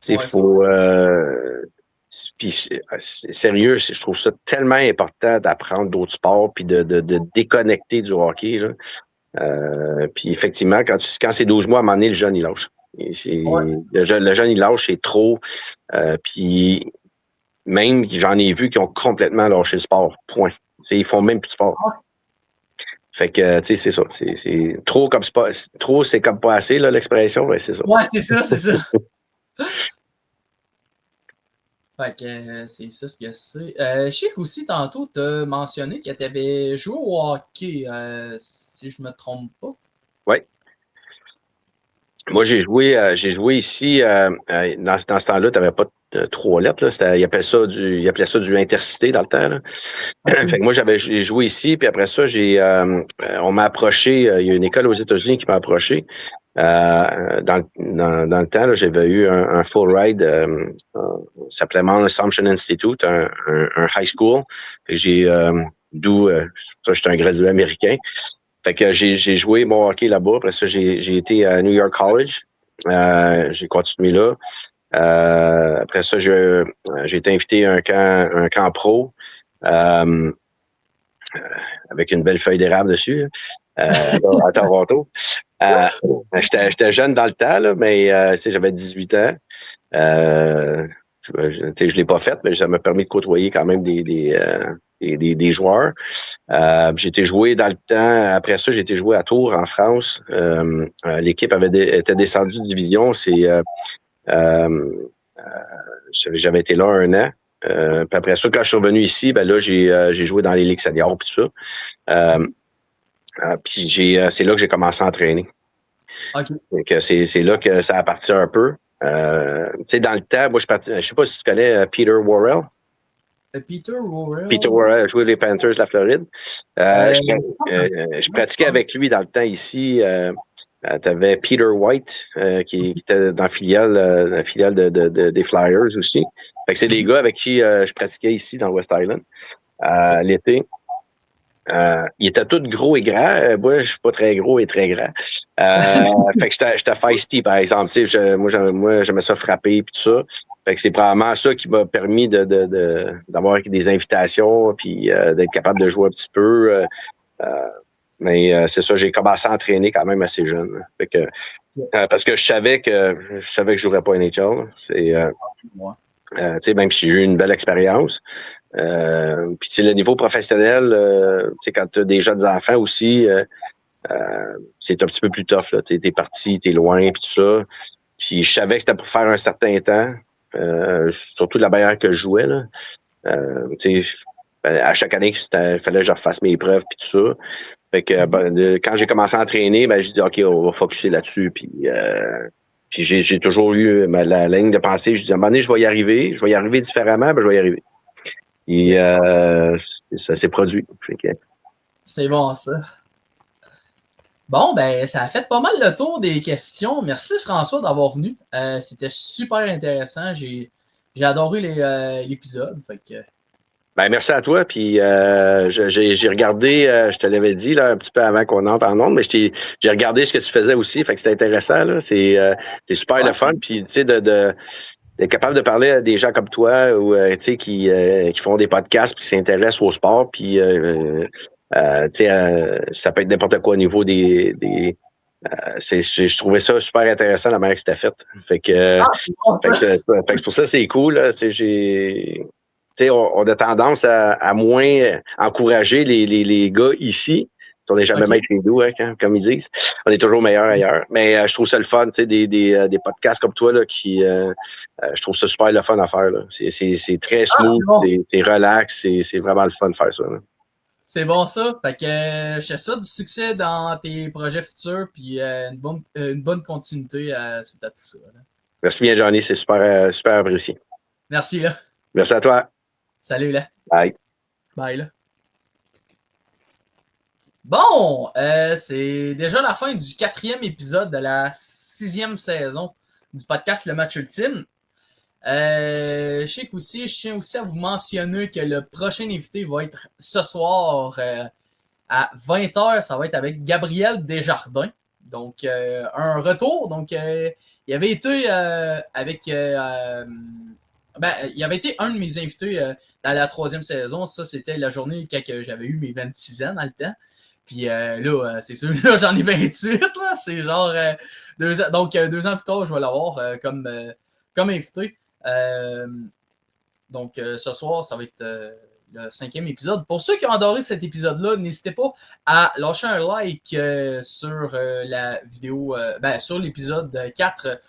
Il faut. Puis c'est sérieux, je trouve ça tellement important d'apprendre d'autres sports puis de déconnecter du hockey. Là. Puis effectivement, quand c'est 12 mois, à un moment donné, le jeune, il lâche. Le jeune, il lâche, c'est trop. Puis même, j'en ai vu qui ont complètement lâché le sport. Point. Ils font même plus de sport. Fait que, tu sais, c'est ça. C'est trop comme c'est pas. Trop, c'est comme pas assez, là, l'expression. Ouais, c'est ça. Ouais, c'est ça. Fait que c'est ça ce que c'est. Je sais qu'aussi, tantôt, tu as mentionné que tu avais joué au hockey, si je me trompe pas. Oui. Moi, j'ai joué ici, dans ce temps-là, tu n'avais pas 3 lettres. Là, ils appelaient ça du intercité dans le temps. Là. Fait que moi, j'ai joué ici, puis après ça, on m'a approché. Il y a une école aux États-Unis qui m'a approché. Dans le temps, là, j'avais eu un full ride, ça s'appelait Mount Assumption Institute, un high school. D'où j'étais un gradué américain. Fait que j'ai joué mon hockey là-bas. Après ça, j'ai été à New York College. J'ai continué là. Après ça, j'ai été invité à un camp pro avec une belle feuille d'érable dessus à Toronto. J'étais jeune dans le temps, là, mais j'avais 18 ans. Je l'ai pas fait, mais ça m'a permis de côtoyer quand même des des joueurs. J'ai été joué dans le temps. Après ça, j'ai été joué à Tours, en France. L'équipe était descendue de division. J'avais été là 1 an. Puis après ça, quand je suis revenu ici, ben là, j'ai joué dans les ligues seniors puis tout ça. Puis c'est là que j'ai commencé à entraîner. OK. Donc, c'est là que ça a parti un peu. Tu sais, dans le temps, moi, je sais pas si tu connais Peter Worrell. Peter Worrell. Peter Worrell a joué les Panthers de la Floride. Je pratiquais avec lui dans le temps ici. Tu avais Peter White qui était dans la filiale des Flyers aussi. Fait que c'est des gars avec qui je pratiquais ici dans West Island l'été. Ils étaient tous gros et grands. Moi, je suis pas très gros et très grand. Fait que j'étais feisty, par exemple. Moi, j'aimais ça frapper et tout ça. Fait que c'est probablement ça qui m'a permis d'avoir des invitations puis d'être capable de jouer un petit peu. Mais c'est ça, j'ai commencé à entraîner quand même assez jeune. Fait que, parce que je savais que je jouerais pas NHL. Même si j'ai eu une belle expérience. Puis le niveau professionnel, quand tu as des jeunes enfants aussi, c'est un petit peu plus tough. Tu es parti, tu es loin, puis tout ça. Puis je savais que c'était pour faire un certain temps, surtout de la manière que je jouais. Là. À chaque année, il fallait que je refasse mes preuves, puis tout ça. Fait que quand j'ai commencé à entraîner, j'ai dit OK, on va focusser là-dessus. Puis j'ai toujours eu la ligne de pensée. Je dis à un moment donné, je vais y arriver différemment, je vais y arriver. Et ça s'est produit. C'est bon, ça. Bon, ben, ça a fait pas mal le tour des questions. Merci, François, d'avoir venu. C'était super intéressant. J'ai adoré l'épisode. Fait que... Ben, merci à toi. Puis j'ai regardé, je te l'avais dit là, un petit peu avant qu'on entre en ondes, mais j'ai regardé ce que tu faisais aussi. Fait que c'était intéressant. Là. C'est super le fun. Puis tu sais, d'être capable de parler à des gens comme toi ou qui font des podcasts puis qui s'intéressent au sport. Puis ça peut être n'importe quoi au niveau je trouvais ça super intéressant la manière que c'était fait. Fait que c'est pour ça c'est cool. Là, on a tendance à moins encourager les gars ici. On n'est jamais maître chez nous, comme ils disent. On est toujours meilleur ailleurs. Mais je trouve ça le fun, des podcasts comme toi là, qui je trouve ça super le fun à faire. C'est très smooth, c'est relax, c'est vraiment le fun de faire ça. Là. C'est bon ça. Fait que je te souhaite du succès dans tes projets futurs puis une bonne continuité suite à tout ça. Là. Merci bien, Johnny. C'est super, super apprécié. Merci, là. Merci à toi. Salut, là. Bye. Bye, là. Bon, c'est déjà la fin du 4e épisode de la 6e saison du podcast Le Match Ultime. Je tiens aussi à vous mentionner que le prochain invité va être ce soir à 20h. Ça va être avec Gabriel Desjardins. Donc, un retour. Donc, il avait été il avait été un de mes invités dans la 3e saison. Ça, c'était la journée quand j'avais eu mes 26 ans dans le temps. Puis là, c'est sûr, là, j'en ai 28. Là, c'est genre 2 ans. Donc, 2 ans plus tard, je vais l'avoir comme invité. Donc, ce soir, ça va être le 5e épisode. Pour ceux qui ont adoré cet épisode-là, n'hésitez pas à lâcher un like sur la vidéo, sur l'épisode 4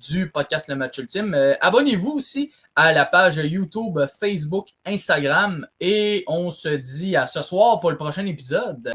du podcast Le Match Ultime. Abonnez-vous aussi à la page YouTube, Facebook, Instagram et on se dit à ce soir pour le prochain épisode.